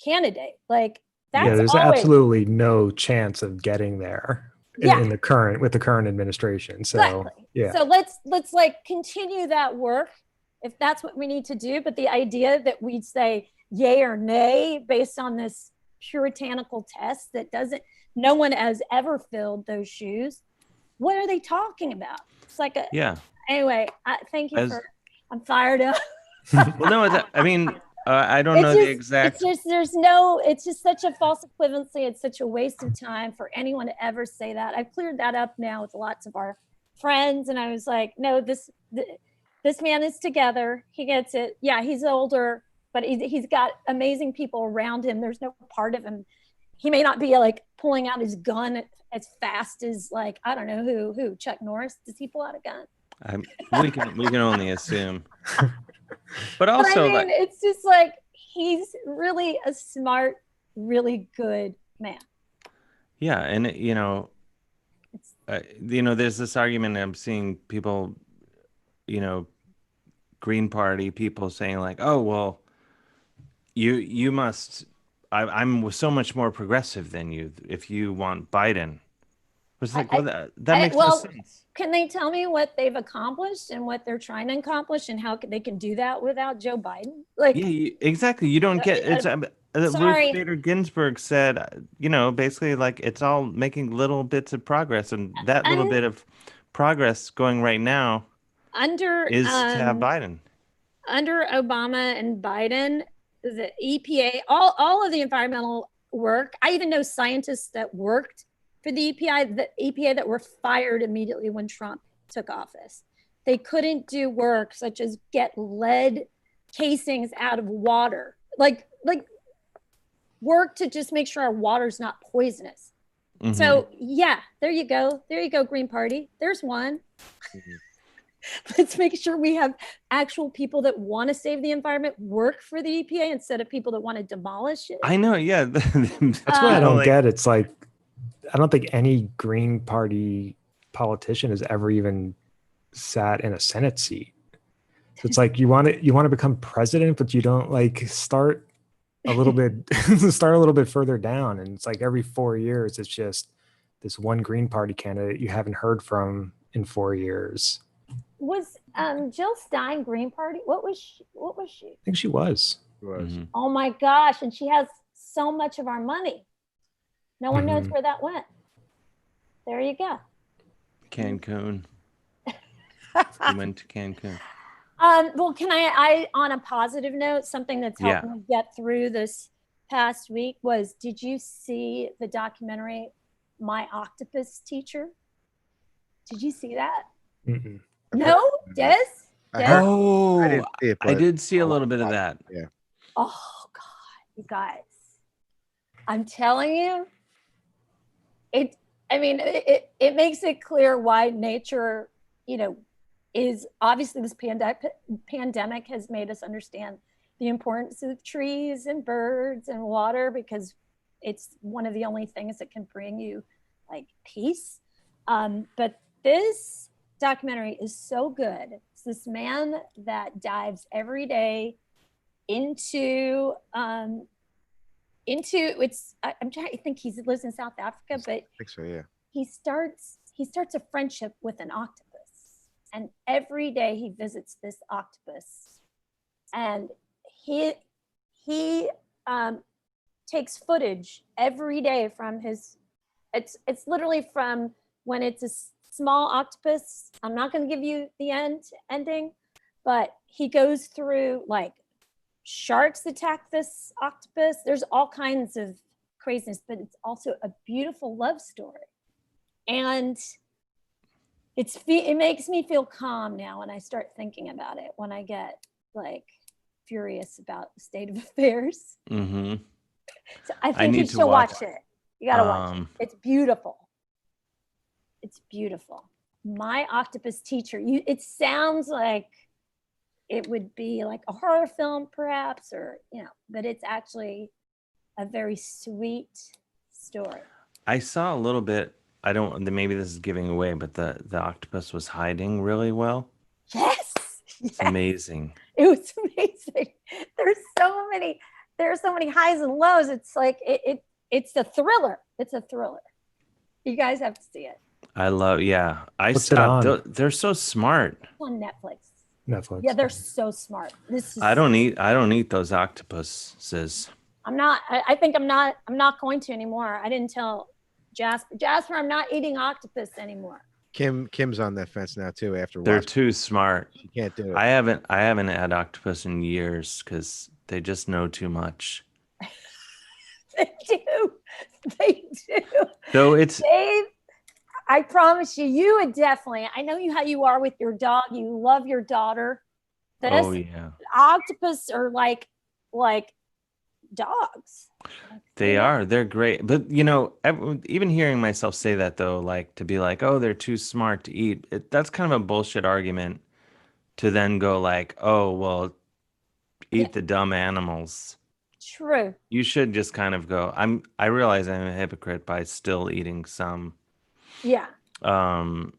candidate. Like that's there's always, absolutely no chance of getting there with the current administration. So so let's like continue that work if that's what we need to do. But the idea that we'd say yay or nay based on this puritanical test that no one has ever filled those shoes. What are they talking about? It's like anyway, thank you I'm fired up. Well, no, I mean, I don't know the exact. It's just such a false equivalency. It's such a waste of time for anyone to ever say that. I've cleared that up now with lots of our friends. And I was like, no, this man is together. He gets it. Yeah, he's older, but he's got amazing people around him. There's no part of him. He may not be like pulling out his gun as fast as like, I don't know who, Chuck Norris. Does he pull out a gun? We can only assume. But also, I mean, it's just like he's really a smart, really good man. Yeah, and there's this argument I'm seeing people, Green Party people saying like, oh well, you must. I'm so much more progressive than you if you want Biden. It's like, that makes no sense. Can they tell me what they've accomplished and what they're trying to accomplish and how they can do that without Joe Biden? Like, exactly. You don't get it's. Ruth Bader Ginsburg said, basically like it's all making little bits of progress, and that little bit of progress going right now is to have Biden. Under Obama and Biden, the EPA, all of the environmental work. I even know scientists that worked for the EPA that were fired immediately when Trump took office. They couldn't do work such as get lead casings out of water, like work to just make sure our water's not poisonous. Mm-hmm. So yeah, there you go, Green Party. There's one. Mm-hmm. Let's make sure we have actual people that want to save the environment work for the EPA instead of people that want to demolish it. I know, yeah. That's what I don't get. It's like, I don't think any Green Party politician has ever even sat in a Senate seat. So it's like you want to become president, but you don't like start a little bit further down. And it's like every 4 years, it's just this one Green Party candidate you haven't heard from in 4 years. Was Jill Stein Green Party? What was she? I think she was. Mm-hmm. Oh my gosh. And she has so much of our money. No one knows where that went. There you go. Cancun. She went to Cancun. Well, can I on a positive note, something that's helped me get through this past week was, did you see the documentary, My Octopus Teacher? Did you see that? Mm-mm. No? Des? Oh, I didn't see it, I did see a little bit of that. Yeah. Oh God, you guys. I'm telling you, it makes it clear why nature, is obviously this pandemic has made us understand the importance of trees and birds and water, because it's one of the only things that can bring you like peace. But this documentary is so good. It's this man that dives every day into it's, I'm trying to think, he lives in South Africa, but I think so, yeah. He starts a friendship with an octopus, and every day he visits this octopus, and he takes footage every day from his, it's literally from when it's a small octopus. I'm not going to give you the ending, but he goes through like sharks attack this octopus. There's all kinds of craziness, but it's also a beautiful love story. And it makes me feel calm now when I start thinking about it, when I get like furious about the state of affairs. Mm-hmm. So I think you should watch it. You got to watch it. It's beautiful. It's beautiful. My Octopus Teacher. It sounds like it would be like a horror film, perhaps, or but it's actually a very sweet story. I saw a little bit. I don't. Maybe this is giving away, but the octopus was hiding really well. Yes, it's amazing. It was amazing. There are so many highs and lows. It's like it's a thriller. It's a thriller. You guys have to see it. I love. Yeah, I stopped. They're so smart. It's on Netflix. Yeah, they're so smart. I don't eat those octopuses. I'm not. I think I'm not going to anymore. I didn't tell Jasper, I'm not eating octopus anymore. Kim's on that fence now too. They're too smart. She can't do it. I haven't had octopus in years because they just know too much. They do. So it's Dave. I promise you would definitely. I know how you are with your dog. You love your daughter. Oh yeah. Octopus are like dogs. They are. They're great. But even hearing myself say that though, like to be like, oh, they're too smart to eat. That's kind of a bullshit argument to then go like, oh, well, eat the dumb animals. True. You should just kind of go. I realize I'm a hypocrite by still eating some. Yeah. Some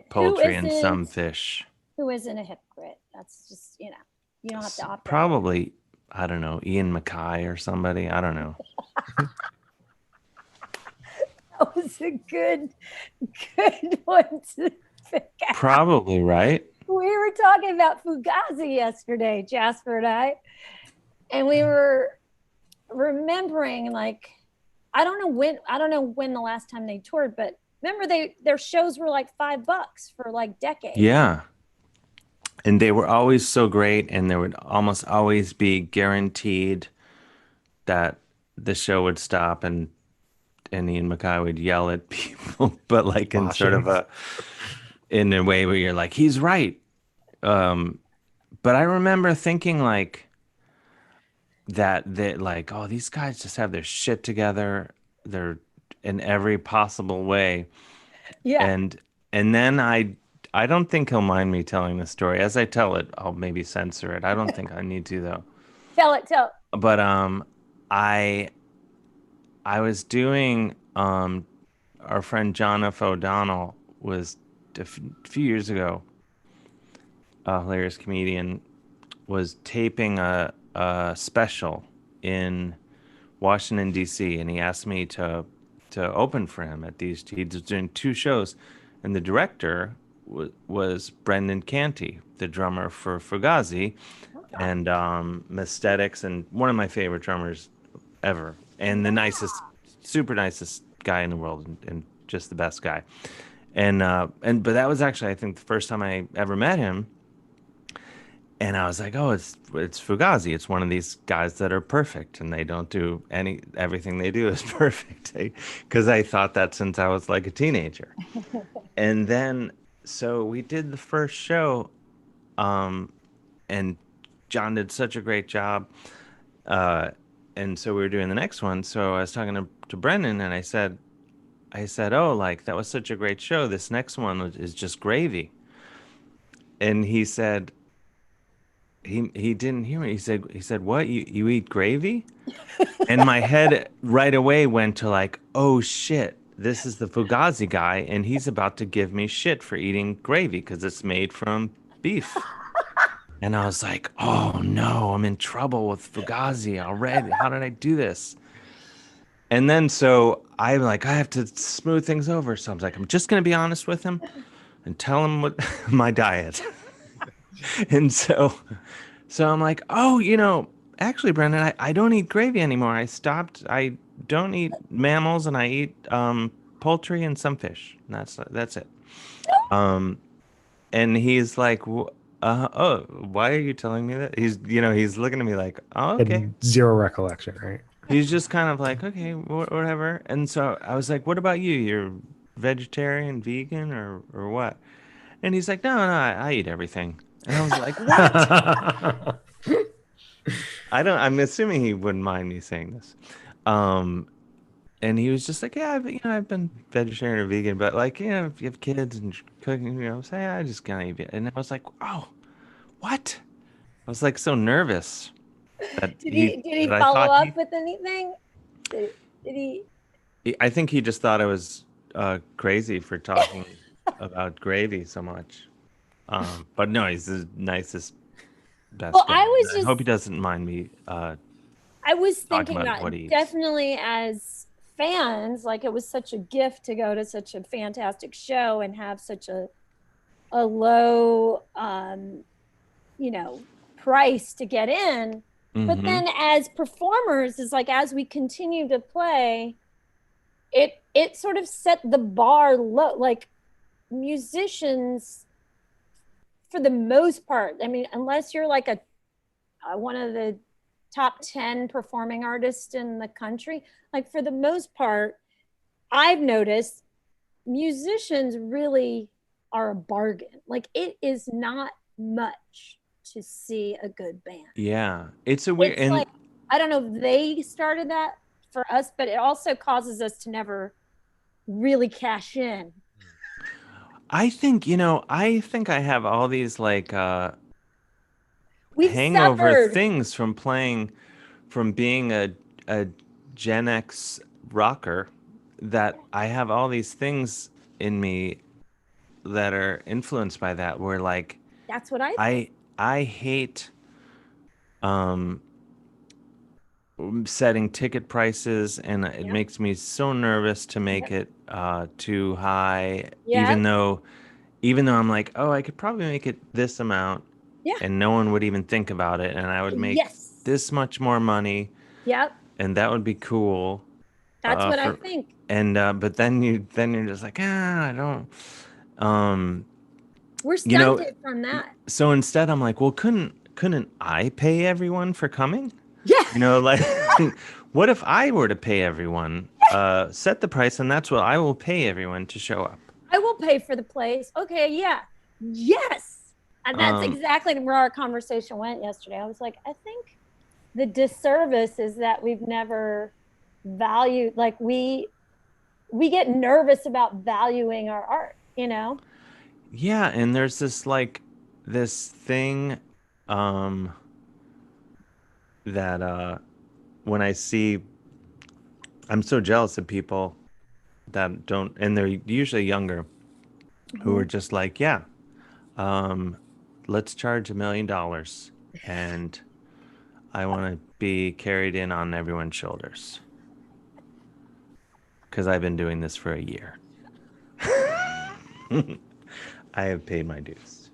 poultry and some fish. Who isn't a hypocrite? That's just, you don't have to opt out. Probably, I don't know, Ian MacKay or somebody. I don't know. That was a good one to pick out. Probably, right? We were talking about Fugazi yesterday, Jasper and I, and we were remembering, like, I don't know when the last time they toured, but remember their shows were like $5 for like decades. Yeah. And they were always so great, and there would almost always be guaranteed that the show would stop and Ian MacKay would yell at people, but like in sort of in a way where you're like, he's right. But I remember thinking like that like, oh, these guys just have their shit together. They're in every possible way. Yeah. And then I don't think he'll mind me telling the story. As I tell it, I'll maybe censor it. I don't think I need to though. Tell it. But I was doing our friend John F. O'Donnell was a few years ago, a hilarious comedian, was taping a special in Washington D.C. and he asked me to open for him at these. He was doing 2 shows, and the director was Brendan Canty, the drummer for Fugazi, and Messthetics, and one of my favorite drummers ever, and the super nicest guy in the world, and just the best guy. But that was actually, I think, the first time I ever met him. And I was like, oh, it's Fugazi. It's one of these guys that are perfect, and they don't do everything they do is perfect. Because I thought that since I was like a teenager. And then, so we did the first show, and John did such a great job. And so we were doing the next one. So I was talking to Brendan, and I said, oh, like, that was such a great show. This next one is just gravy. And he said, he didn't hear me. He said, what? You eat gravy? And my head right away went to like, oh shit, this is the Fugazi guy, and he's about to give me shit for eating gravy because it's made from beef. And I was like, oh no, I'm in trouble with Fugazi already. How did I do this? And then so I'm like, I have to smooth things over. So I was like, I'm just going to be honest with him and tell him what my diet. And so I'm like, oh, actually, Brendan, I don't eat gravy anymore. I stopped. I don't eat mammals, and I eat poultry and some fish. And that's it. And he's like, oh, why are you telling me that? He's looking at me like, oh, okay. And zero recollection, right? He's just kind of like, okay, whatever. And so I was like, what about you? You're vegetarian, vegan, or what? And he's like, no, I eat everything. And I was like, what? I'm assuming he wouldn't mind me saying this. And he was just like, yeah, I've been vegetarian or vegan, but like, if you have kids and cooking, say, I just can't eat it. And I was like, oh, what? I was like so nervous. That did he follow up with anything? Did he? I think he just thought I was crazy for talking about gravy so much. But no, he's the nicest, best guy. I hope he doesn't mind me. I was thinking that definitely as fans, like it was such a gift to go to such a fantastic show and have such a low, price to get in. Mm-hmm. But then as performers, is like as we continue to play, it sort of set the bar low. Like musicians, for the most part, I mean, unless you're like one of the top 10 performing artists in the country, like for the most part, I've noticed musicians really are a bargain. Like it is not much to see a good band. Yeah, it's a weird. It's like, I don't know if they started that for us, but it also causes us to never really cash in. I think I have all these like hangover things from being a Gen X rocker, that I have all these things in me that are influenced by that, where like that's what I hate setting ticket prices, and it makes me so nervous to make it too high, even though I'm like, oh, I could probably make it this amount, and no one would even think about it, and I would make this much more money, and that would be cool. That's what I think. And but then you're just like, I don't. We're stunted from that. So instead, I'm like, well, couldn't I pay everyone for coming? Yeah. Like, what if I were to pay everyone set the price, and that's what I will pay everyone to show up. I will pay for the place. Okay, yeah. Yes. And that's exactly where our conversation went yesterday. I was like, I think the disservice is that we've never valued, like we get nervous about valuing our art, you know? Yeah, and there's this thing that when I see, I'm so jealous of people that don't, and they're usually younger, who are just like, yeah, let's charge $1 million, and I want to be carried in on everyone's shoulders because I've been doing this for a year. I have paid my dues,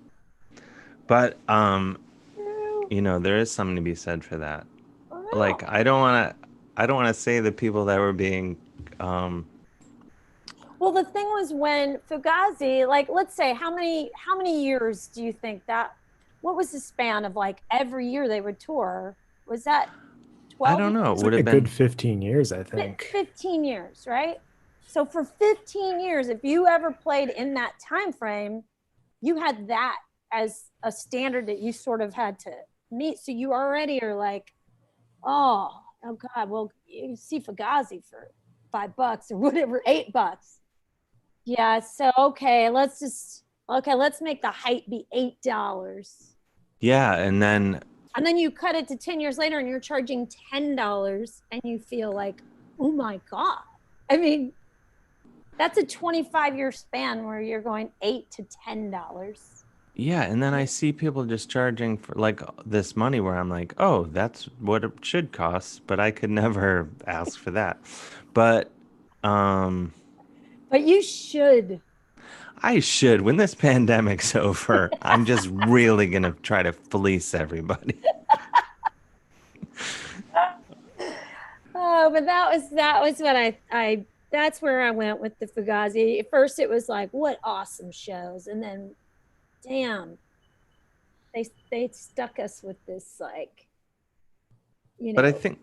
but you know, there is something to be said for that. Like, I don't want to say the people that were being well, the thing was when Fugazi, like, let's say how many years do you think that, what was the span of, like, every year they would tour? Was that 12? I don't know. It would have been a good 15 years, I think. 15 years, right? So for 15 years, if you ever played in that time frame, you had that as a standard that you sort of had to meet. So you already are like, oh God, well, you see Fugazi for $5 or whatever, $8. Yeah, so okay, let's make the height be $8. Yeah, and then you cut it to 10 years later and you're charging $10 and you feel like, oh my God. I mean, that's a 25-year span where you're going $8 to $10. yeah, and then I see people just charging for like this money where I'm like, oh, that's what it should cost, but I could never ask for that. But you should. I should. When this pandemic's over, I'm just really gonna try to fleece everybody. Oh, but that was what I that's where I went with the Fugazi. At first it was like, what awesome shows, and then damn, they stuck us with this, like, you know. But I think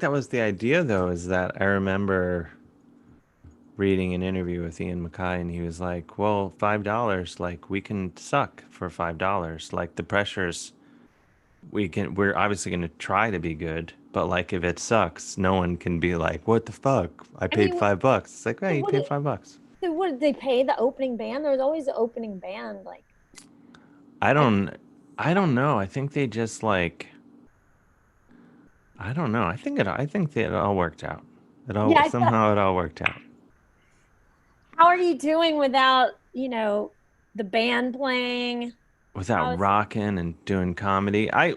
that was the idea, though, is that I remember reading an interview with Ian MacKay, and he was like, well, $5, like, we can suck for $5. Like, the pressures, we're obviously going to try to be good, but like, if it sucks, no one can be like, what the fuck? I paid $5. It's like, hey, you paid $5. So what did they pay the opening band? There was always an opening band, like. I don't know. I think they just like, I don't know. I think it all worked out. It all worked out. How are you doing without, you know, the band playing? Without rocking and doing comedy? I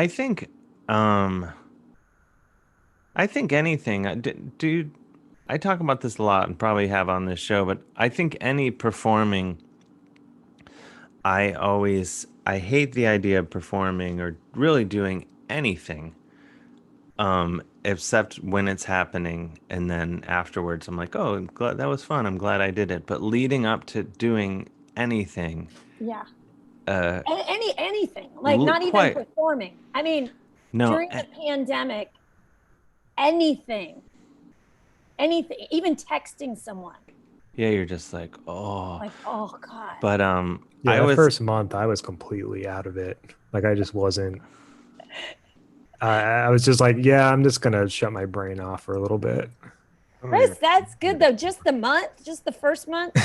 think anything. Dude, I talk about this a lot and probably have on this show, but I think any performing, I hate the idea of performing or really doing anything, except when it's happening, and then afterwards I'm like, oh, I'm glad that was fun. I'm glad I did it. But leading up to doing anything, anything, like not even performing. I mean, during the pandemic, anything, even texting someone. Yeah, you're just like, oh. Like, oh God. But the first month I was completely out of it. Like, I just wasn't. I was just like, yeah, I'm just gonna shut my brain off for a little bit. Chris, that's good though. Just the first month.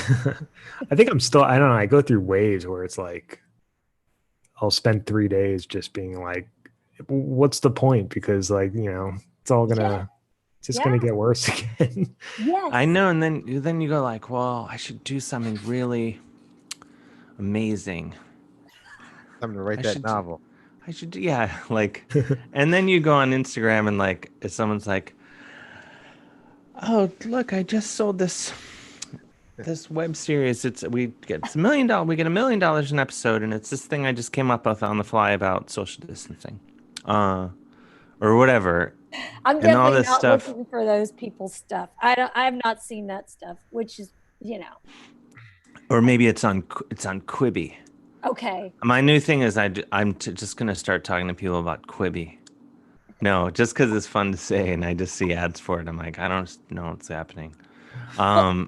I think I don't know. I go through waves where it's like, I'll spend 3 days just being like, what's the point? Because, like, you know, it's all gonna, it's just gonna get worse again. Yes. I know. And then you go like, well, I should do something really amazing. Something to write that novel. I should, yeah, like, and then you go on Instagram and like, if someone's like, oh, look, I just sold this web series. We get $1 million. We get $1 million an episode, and it's this thing I just came up with on the fly about social distancing, or whatever. I'm definitely not looking for those people's stuff. I have not seen that stuff, which is, you know. Or maybe it's on Quibi. Okay. My new thing is I'm just gonna start talking to people about Quibi. No, just because it's fun to say, and I just see ads for it. I'm like, I don't know what's happening. I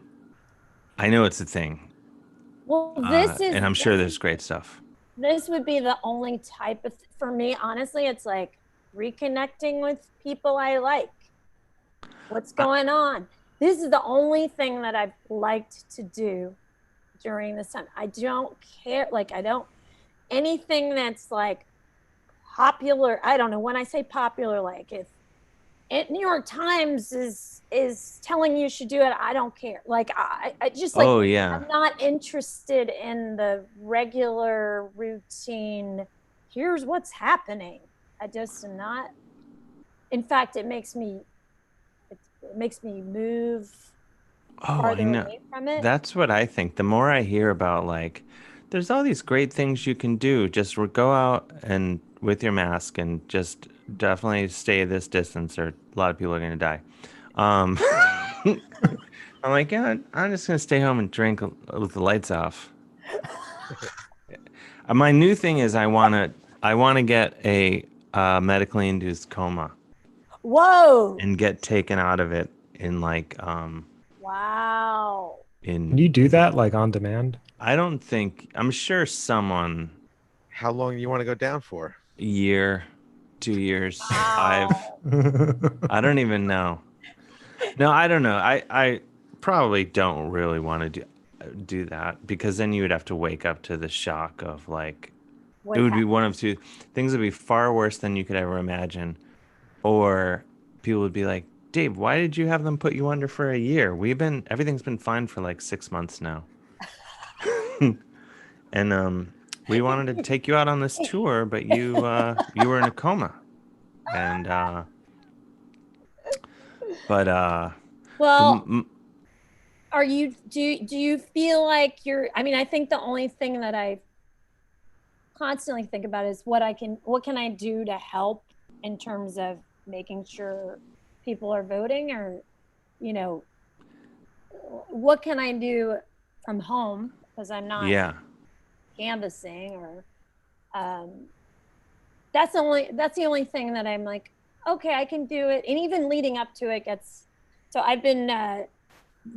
know it's a thing. Well, this is, and I'm sure there's great stuff. This would be the only type of, for me, honestly, it's like reconnecting with people I like. What's going on? This is the only thing that I've liked to do during this time. I don't care. Like, I don't, anything that's like popular. I don't know. When I say popular, like if New York Times is telling you should do it, I don't care. Like I just like, oh yeah, I'm not interested in the regular routine. Here's what's happening. I just am not. In fact, it makes me move farther away from it. That's what I think. The more I hear about, like, there's all these great things you can do. Just go out and with your mask and just definitely stay this distance, or a lot of people are going to die. I'm like, yeah, I'm just going to stay home and drink with the lights off. My new thing is I want to get a medically induced coma. Whoa! And get taken out of it in like wow. Can you do that like on demand? I don't think. I'm sure someone. How long do you want to go down for? A year, 2 years, Wow. 5. I don't even know. No, I don't know. I probably don't really want to do that, because then you would have to wake up to the shock of like, it would be one of two things. Would be far worse than you could ever imagine, or people would be like, Dave, why did you have them put you under for a year? Everything's been fine for like 6 months now. And we wanted to take you out on this tour, but you were in a coma. And well, are you do you feel like you're, I mean, I think the only thing that I constantly think about is what can I do to help in terms of making sure people are voting, or, you know, what can I do from home, because I'm not canvassing, or that's the only thing that I'm like, okay, I can do it. And even leading up to it so I've been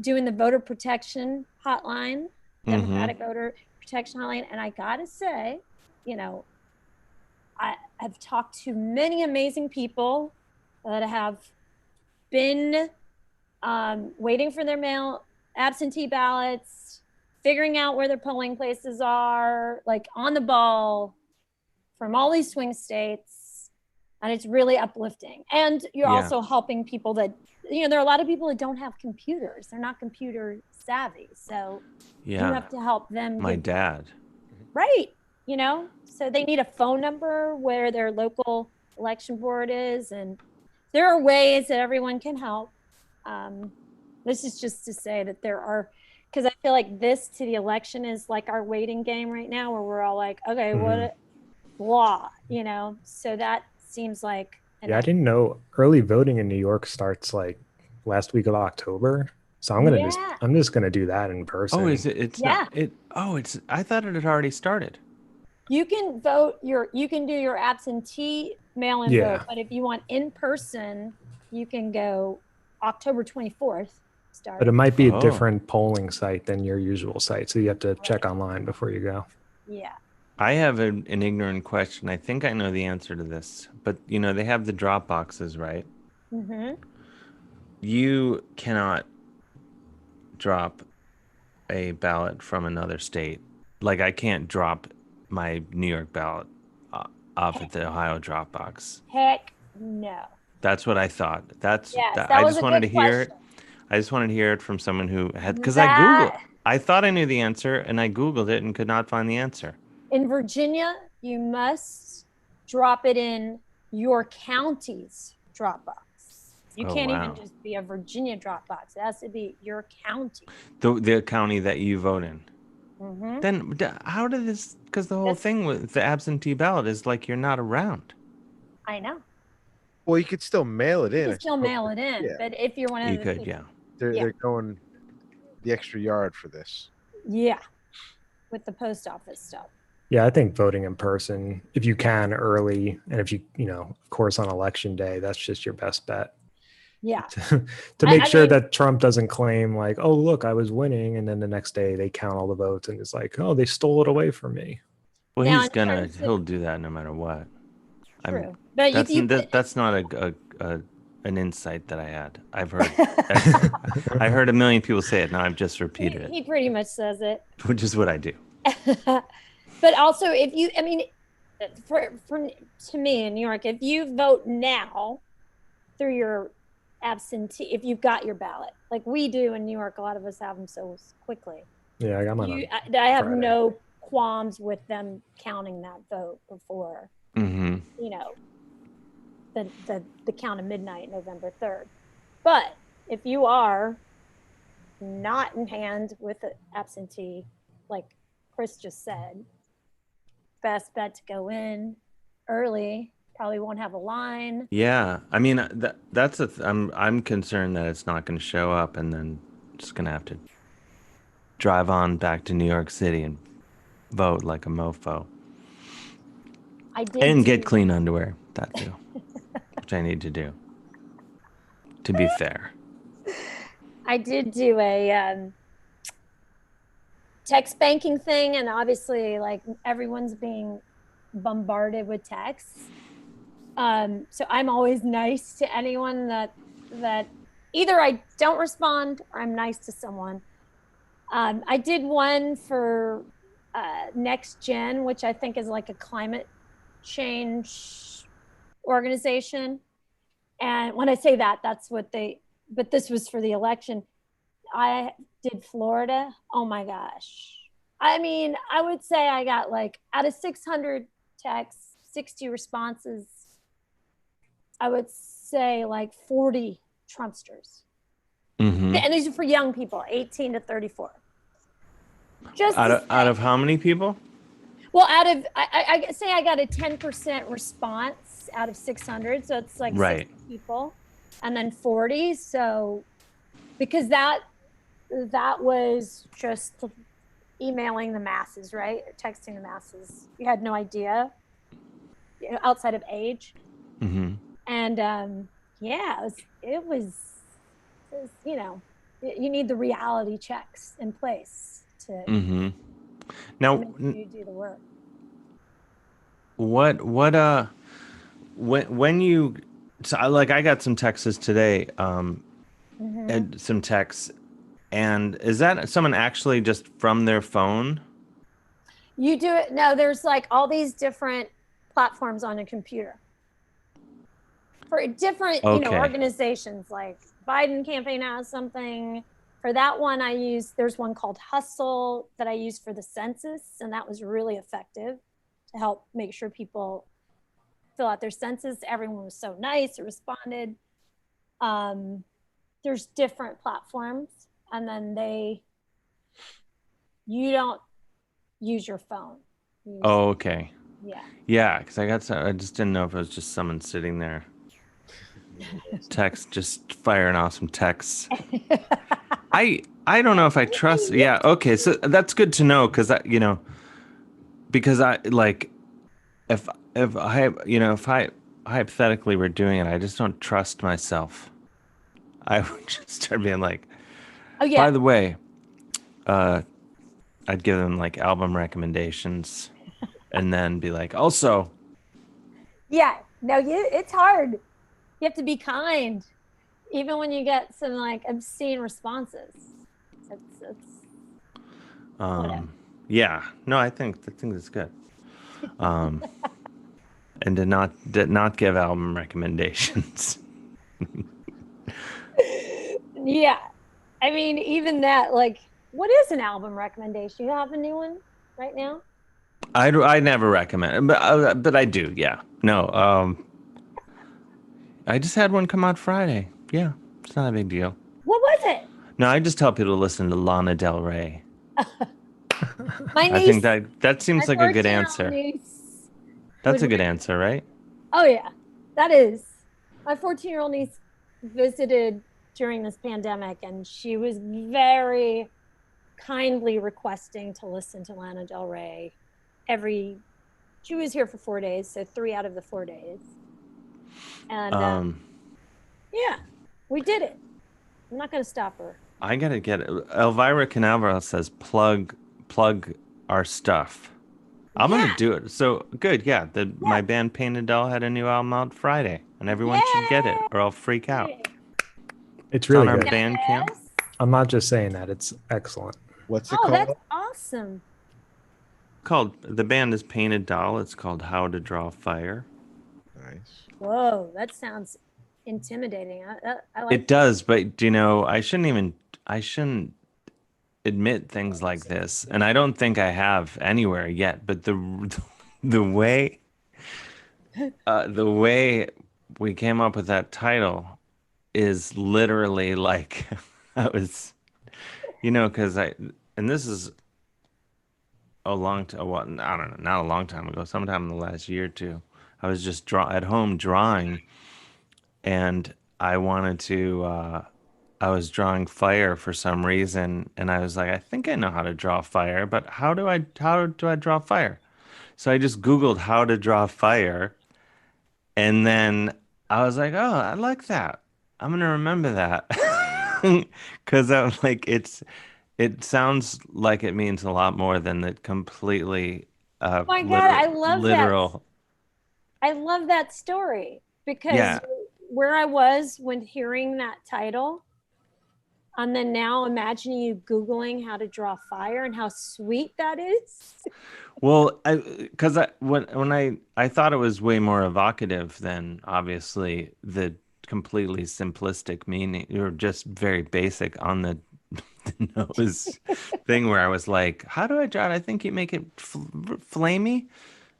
doing the voter protection hotline, Democratic voter protection hotline, and I gotta say, you know, I've talked to many amazing people that have been waiting for their absentee ballots, figuring out where their polling places are, like on the ball from all these swing states. And it's really uplifting. And you're also helping people that, you know, there are a lot of people that don't have computers. They're not computer savvy. So you have to help them. My dad. Right. You know, so they need a phone number where their local election board is. And there are ways that everyone can help. This is just to say that there are, because I feel like this to the election is like our waiting game right now, where we're all like, okay, what law, you know? So that seems like. I didn't know early voting in New York starts like last week of October. So I'm just gonna do that in person. Oh, is it? It's not. It's. I thought it had already started. You can vote you can do your absentee mail-in vote, but if you want in person, you can go October 24th. But it might be a different polling site than your usual site, so you have to check online before you go. Yeah. I have an ignorant question. I think I know the answer to this, but you know, they have the drop boxes, right? Mm-hmm. You cannot drop a ballot from another state. Like, I can't drop my New York ballot off at the Ohio drop box. Heck no. That's what I thought. That I was just a wanted good to hear it. question. I just wanted to hear it from someone who had, because I Googled. I thought I knew the answer, and I Googled it and could not find the answer. In Virginia, you must drop it in your county's Dropbox. You can't even just be a Virginia Dropbox. It has to be your county. The county that you vote in. Mm-hmm. Then how did this? Because the whole thing with the absentee ballot is like you're not around. I know. Well, you could still mail it in. You can still mail it in, but if you're one of the people, they're going the extra yard for this. Yeah, with the post office stuff. Yeah, I think voting in person, if you can early, and if you of course on election day, that's just your best bet. Yeah. To make sure that Trump doesn't claim like, oh, look, I was winning. And then the next day they count all the votes and it's like, oh, they stole it away from me. Well, he'll do that no matter what. True. But that's not an insight that I had. I've heard, I heard a million people say it. Now I've just repeated it. He pretty much says it. Which is what I do. But also to me in New York, if you vote now through your absentee, if you've got your ballot, like we do in New York, a lot of us have them so quickly. Yeah, I got mine. I have no qualms with them counting that vote before, the count of midnight, November 3rd. But if you are not in hand with an absentee, like Chris just said, best bet to go in early. Probably won't have a line. Yeah, I mean I'm concerned that it's not going to show up, and then just going to have to drive on back to New York City and vote like a mofo. Get clean underwear, that too, which I need to do. To be fair, I did do a text banking thing, and obviously, like everyone's being bombarded with texts. So I'm always nice to anyone that either I don't respond or I'm nice to someone. I did one for Next Gen, which I think is like a climate change organization. And when I say that, that's what but this was for the election. I did Florida. Oh my gosh. I mean, I would say I got like out of 600 texts, 60 responses, I would say like 40 Trumpsters. Mm-hmm. And these are for young people, 18 to 34. Just out of how many people? Well, I say I got a 10% response out of 600. So it's like 60 people and then 40. So because that was just emailing the masses, right? Texting the masses. You had no idea, outside of age. Mm-hmm. And it was, you need the reality checks in place to now you do the work. When you, so like I got some texts today, and some texts, and is that someone actually just from their phone? You do it. No, there's like all these different platforms on a computer for different, organizations. Like Biden campaign has something. For that one, there's one called Hustle that I use for the census, and that was really effective to help make sure people fill out their census. Everyone was so nice, it responded. There's different platforms, and then you don't use your phone. Okay. Yeah. Yeah, because I just didn't know if it was just someone sitting there. Just firing off some texts. I don't know if I trust. Yeah, okay, so that's good to know because because I like if I hypothetically were doing it, I just don't trust myself. I would just start being like, oh yeah. By the way, I'd give them like album recommendations, and then be like, also. Yeah, no, it's hard. You have to be kind, even when you get some like obscene responses. Yeah, no, I think that's good. And to not give album recommendations. Yeah, I mean, even that, like, what is an album recommendation? You have a new one right now? I never recommend, but I do. Yeah, no. I just had one come out Friday. Yeah, it's not a big deal. What was it? No, I just tell people to listen to Lana Del Rey. My niece, I think that seems like a good answer. That's a good answer, right? Oh yeah, that is. My 14-year-old niece visited during this pandemic, and she was very kindly requesting to listen to Lana Del Rey She was here for 4 days, so 3 out of the 4 days. And yeah, we did it. I'm not going to stop her. I gotta get it. Elvira Canaveral says plug our stuff. I'm gonna do it. So good, yeah. My band Painted Doll had a new album out Friday, and everyone should get it, or I'll freak out. It's really on our good. Bandcamp. I'm not just saying that; it's excellent. What's it called? That's awesome. The band is Painted Doll. It's called How to Draw Fire. Nice. Whoa, that sounds intimidating. I like it does, but I shouldn't admit things like this, and I don't think I have anywhere yet. But the way we came up with that title is literally like I was, because this is a long time. Well, I don't know, not a long time ago. Sometime in the last year or two, I was just at home drawing, and I wanted to. I was drawing fire for some reason, and I was like, I think I know how to draw fire, but how do I draw fire? So I just Googled how to draw fire, and then I was like, oh, I like that. I'm gonna remember that, because I'm like, it sounds like it means a lot more than the completely oh my God, I love literal. I love that story because where I was when hearing that title, and then now imagining you Googling how to draw fire and how sweet that is. Well, because when I thought it was way more evocative than obviously the completely simplistic meaning, or just very basic on the nose thing where I was like, how do I draw it? I think you make it flamey,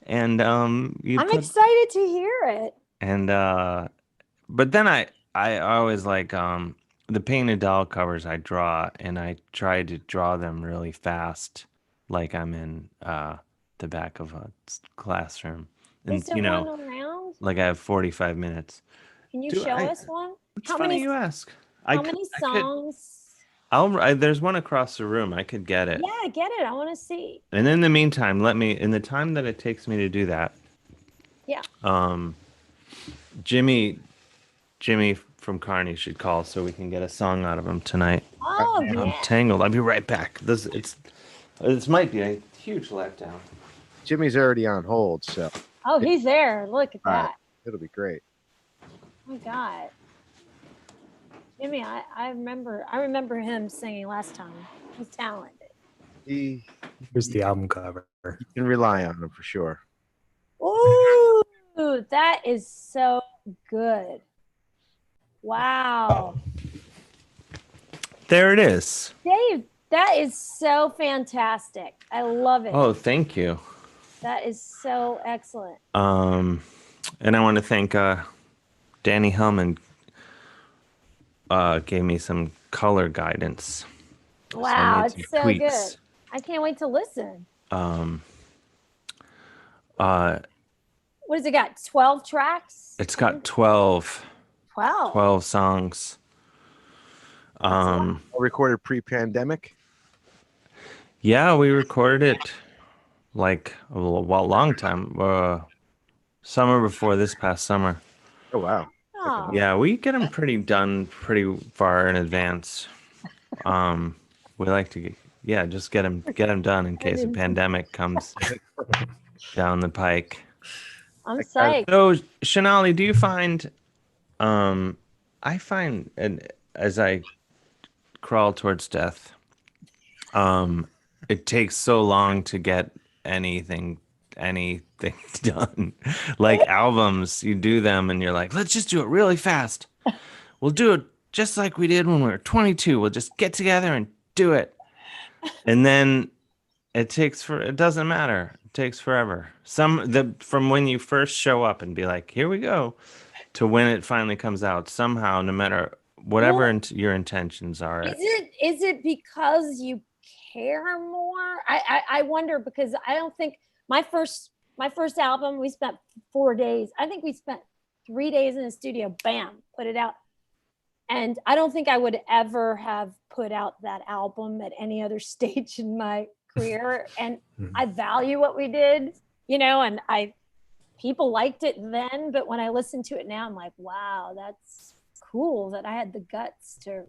and I'm excited to hear it. And but then I always like the Painted Doll covers I draw, and I try to draw them really fast, like I'm in the back of a classroom, and Is there one around? like I have 45 minutes. Can you show us one? It's funny you ask. How many songs? There's one across the room. I could get it. Yeah, get it. I want to see. And in the meantime, in the time that it takes me to do that. Yeah. Jimmy from Carney should call so we can get a song out of him tonight. Oh, yeah. I'm tangled. I'll be right back. This might be a huge letdown. Jimmy's already on hold, so. Oh, he's there. Look at that. It'll be great. Oh my God. Jimmy, I remember him singing last time. He's talented. Here's the album cover. You can rely on him for sure. Ooh, that is so good. Wow. There it is. Dave, that is so fantastic. I love it. Oh, thank you. That is so excellent. And I want to thank Danny Hellman. Gave me some color guidance. Wow, it's so good. I can't wait to listen. What has it got? 12 tracks? It's got 12 songs. Recorded pre-pandemic? Yeah, we recorded it like a long time. Summer before this past summer. Oh, wow. Oh. Yeah, we get them pretty far in advance. We like to just get them done in case a pandemic comes down the pike. I'm psyched. So, Shanali, do you find I find, and as I crawl towards death, it takes so long to get anything done. Like albums, you do them and you're like, let's just do it really fast. We'll do it just like we did when we were 22. We'll just get together and do it. And then it doesn't matter. It takes forever. From when you first show up and be like, here we go, to when it finally comes out, somehow, no matter whatever your intentions are. Is it because you care more? I wonder, because I don't think my first album, we spent 4 days. I think we spent 3 days in the studio, bam, put it out. And I don't think I would ever have put out that album at any other stage in my career, and I value what we did, you know, and people liked it then, but when I listen to it now, I'm like, wow, that's cool that I had the guts to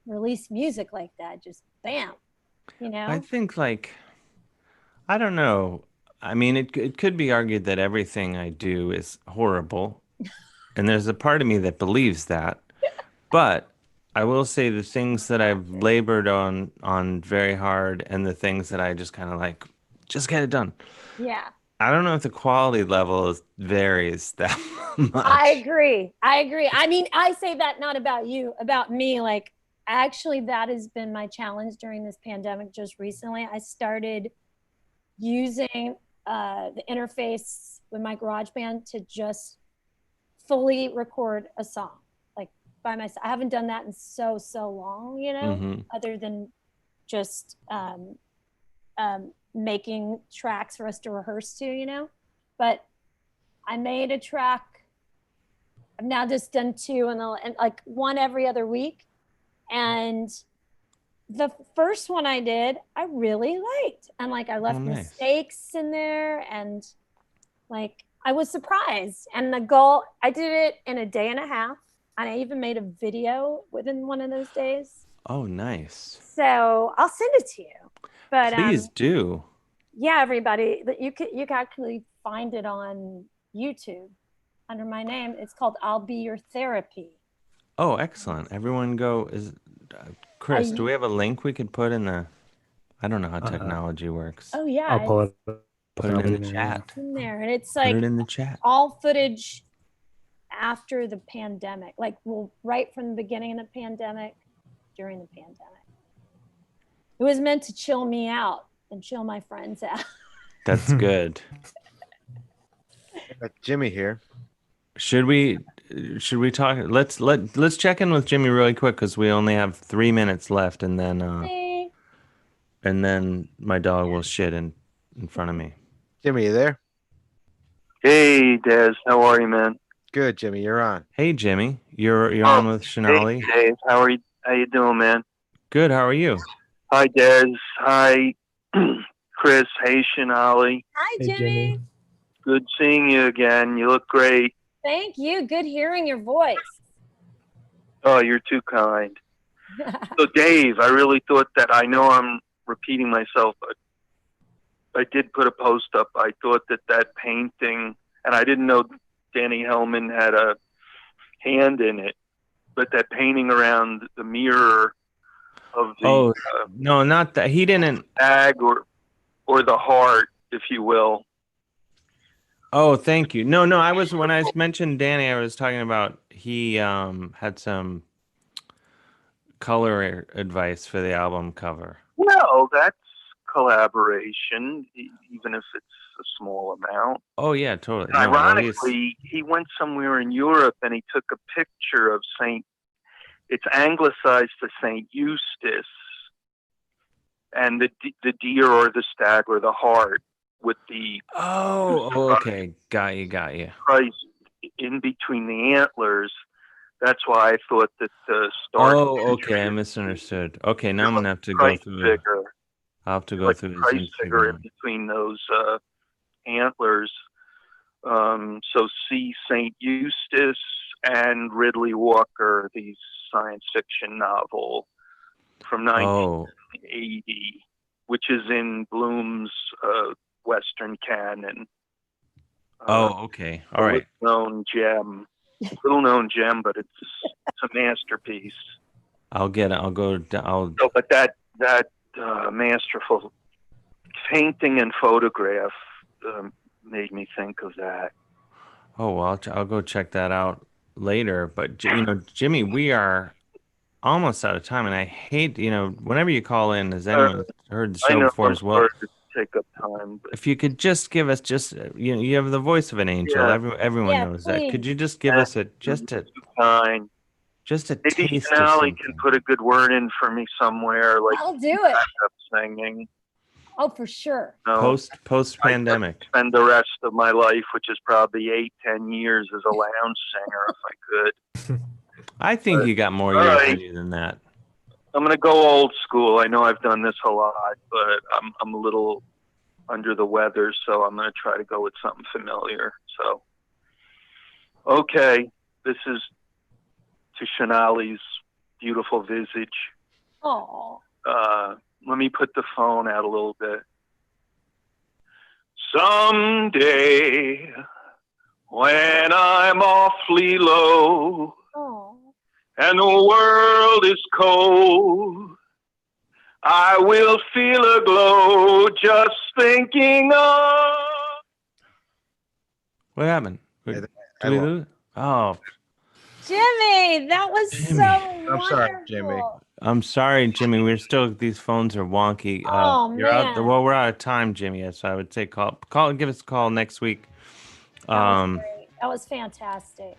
release music like that. Just bam, you know? I think, like, I don't know. I mean, it could be argued that everything I do is horrible. And there's a part of me that believes that. But I will say the things that I've labored on very hard, and the things that I just kind of like, just get it done. Yeah. I don't know if the quality level varies that much. I agree. I mean, I say that not about you, about me. Like, actually, that has been my challenge during this pandemic. Just recently, I started using the interface with my GarageBand to just fully record a song, like by myself. I haven't done that in so long, you know, other than just making tracks for us to rehearse to, you know. But I made a track. I've now just done 2 and like 1 every other week. And the first one I did, I really liked. And like I left mistakes in there, and like I was surprised. And the goal, I did it in a day and a half. And I even made a video within one of those days. Oh, nice. So I'll send it to you. But please do. Yeah, everybody, you can actually find it on YouTube under my name. It's called "I'll Be Your Therapy." Oh, excellent! Everyone go. Chris, do we have a link we could put in the? I don't know how technology works. Oh yeah, I'll pull it. Put it in the chat. In there, and it's like put it in the chat. All footage after the pandemic, like right from the beginning of the pandemic, during the pandemic. It was meant to chill me out and chill my friends out. That's good. Jimmy here. Should we talk? Let's check in with Jimmy really quick, because we only have 3 minutes left, and then my dog will shit in front of me. Jimmy, you there? Hey, Des. How are you, man? Good, Jimmy. You're on. Hey, Jimmy. You're on with Shonali. Hey, Dave. How you doing, man? Good. How are you? Hi, Des. Hi, Chris. Hey, Shanali. Hi, Jimmy. Good seeing you again. You look great. Thank you. Good hearing your voice. Oh, you're too kind. So, Dave, I really thought that, I know I'm repeating myself, but I did put a post up. I thought that painting, and I didn't know Danny Hellman had a hand in it, but that painting around the mirror of the no, not that. He didn't tag or the heart, if you will. Oh, thank you. No, when I mentioned Danny, I was talking about he had some color advice for the album cover. Well, that's collaboration, even if it's a small amount. Oh yeah, totally. And ironically, he went somewhere in Europe and he took a picture of it's anglicized to Saint Eustace, and the deer or the stag or the hart with the okay, got you. Christ in between the antlers. That's why I thought that the star. Oh, okay, I misunderstood. Okay, now I'm gonna have to go through. I'll have to go through Christ figure in between those antlers. So see Saint Eustace and Ridley Walker, the science fiction novel from 1980, which is in Bloom's Western canon. Okay, all right. Little known gem, but it's a masterpiece. I'll get it. No, but that masterful painting and photograph made me think of that. Oh, well, I'll go check that out later. But Jimmy, we are almost out of time, and I hate, whenever you call in, has anyone heard the show before as well? Take up time, but if you could just give us you have the voice of an angel. Yeah. Everyone knows that. Could you just give us just a maybe taste Shanali can put a good word in for me somewhere, like I'll do it. Singing. Oh, for sure. Post pandemic. I spend the rest of my life, which is probably 8-10 years, as a lounge singer if I could. I think you got more years in you than that. gonna go old school. I know I've done this a lot, but I'm a little under the weather, so I'm gonna try to go with something familiar. So, okay, this is to Shonali's beautiful visage. Oh. Let me put the phone out a little bit. Someday, when I'm awfully low, and the world is cold, I will feel a glow just thinking of. What happened? Did we lose? Oh, Jimmy, that was so wonderful. I'm sorry, Jimmy. I'm sorry, Jimmy. These phones are wonky. Oh, man. Well, we're out of time, Jimmy. So I would say call, give us a call next week. That was great. That was fantastic.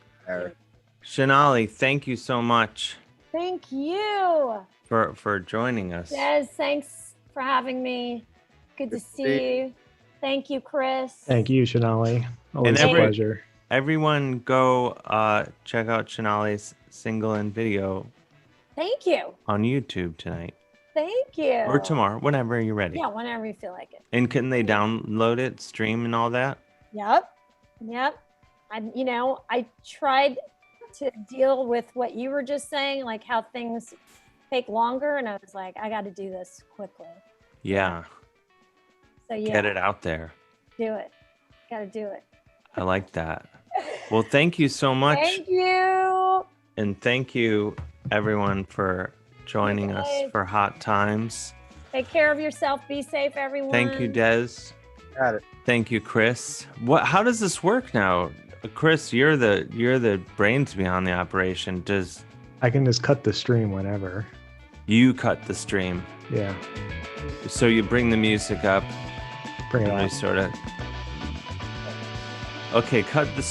Shanali, thank you so much. Thank you for joining us. Des, thanks for having me. Good to see you. Thank you, Chris. Thank you, Shonali. Always a pleasure. Everyone go check out Shanali's single and video. Thank you. On YouTube tonight. Thank you. Or tomorrow, whenever you're ready. Yeah, whenever you feel like it. And can they download it, stream and all that? Yep. I tried to deal with what you were just saying, like how things take longer, and I was like, I got to do this quickly. Yeah. So yeah. Get it out there. Do it. Got to do it. I like that. Well, thank you so much. Thank you. And thank you, everyone, for joining us for Hot Times. Take care of yourself. Be safe, everyone. Thank you, Des. Got it. Thank you, Chris. How does this work now? Chris, you're the brains behind the operation. I can just cut the stream whenever. You cut the stream. Yeah. So you bring the music up. Bring it on. Sort of. Okay, cut the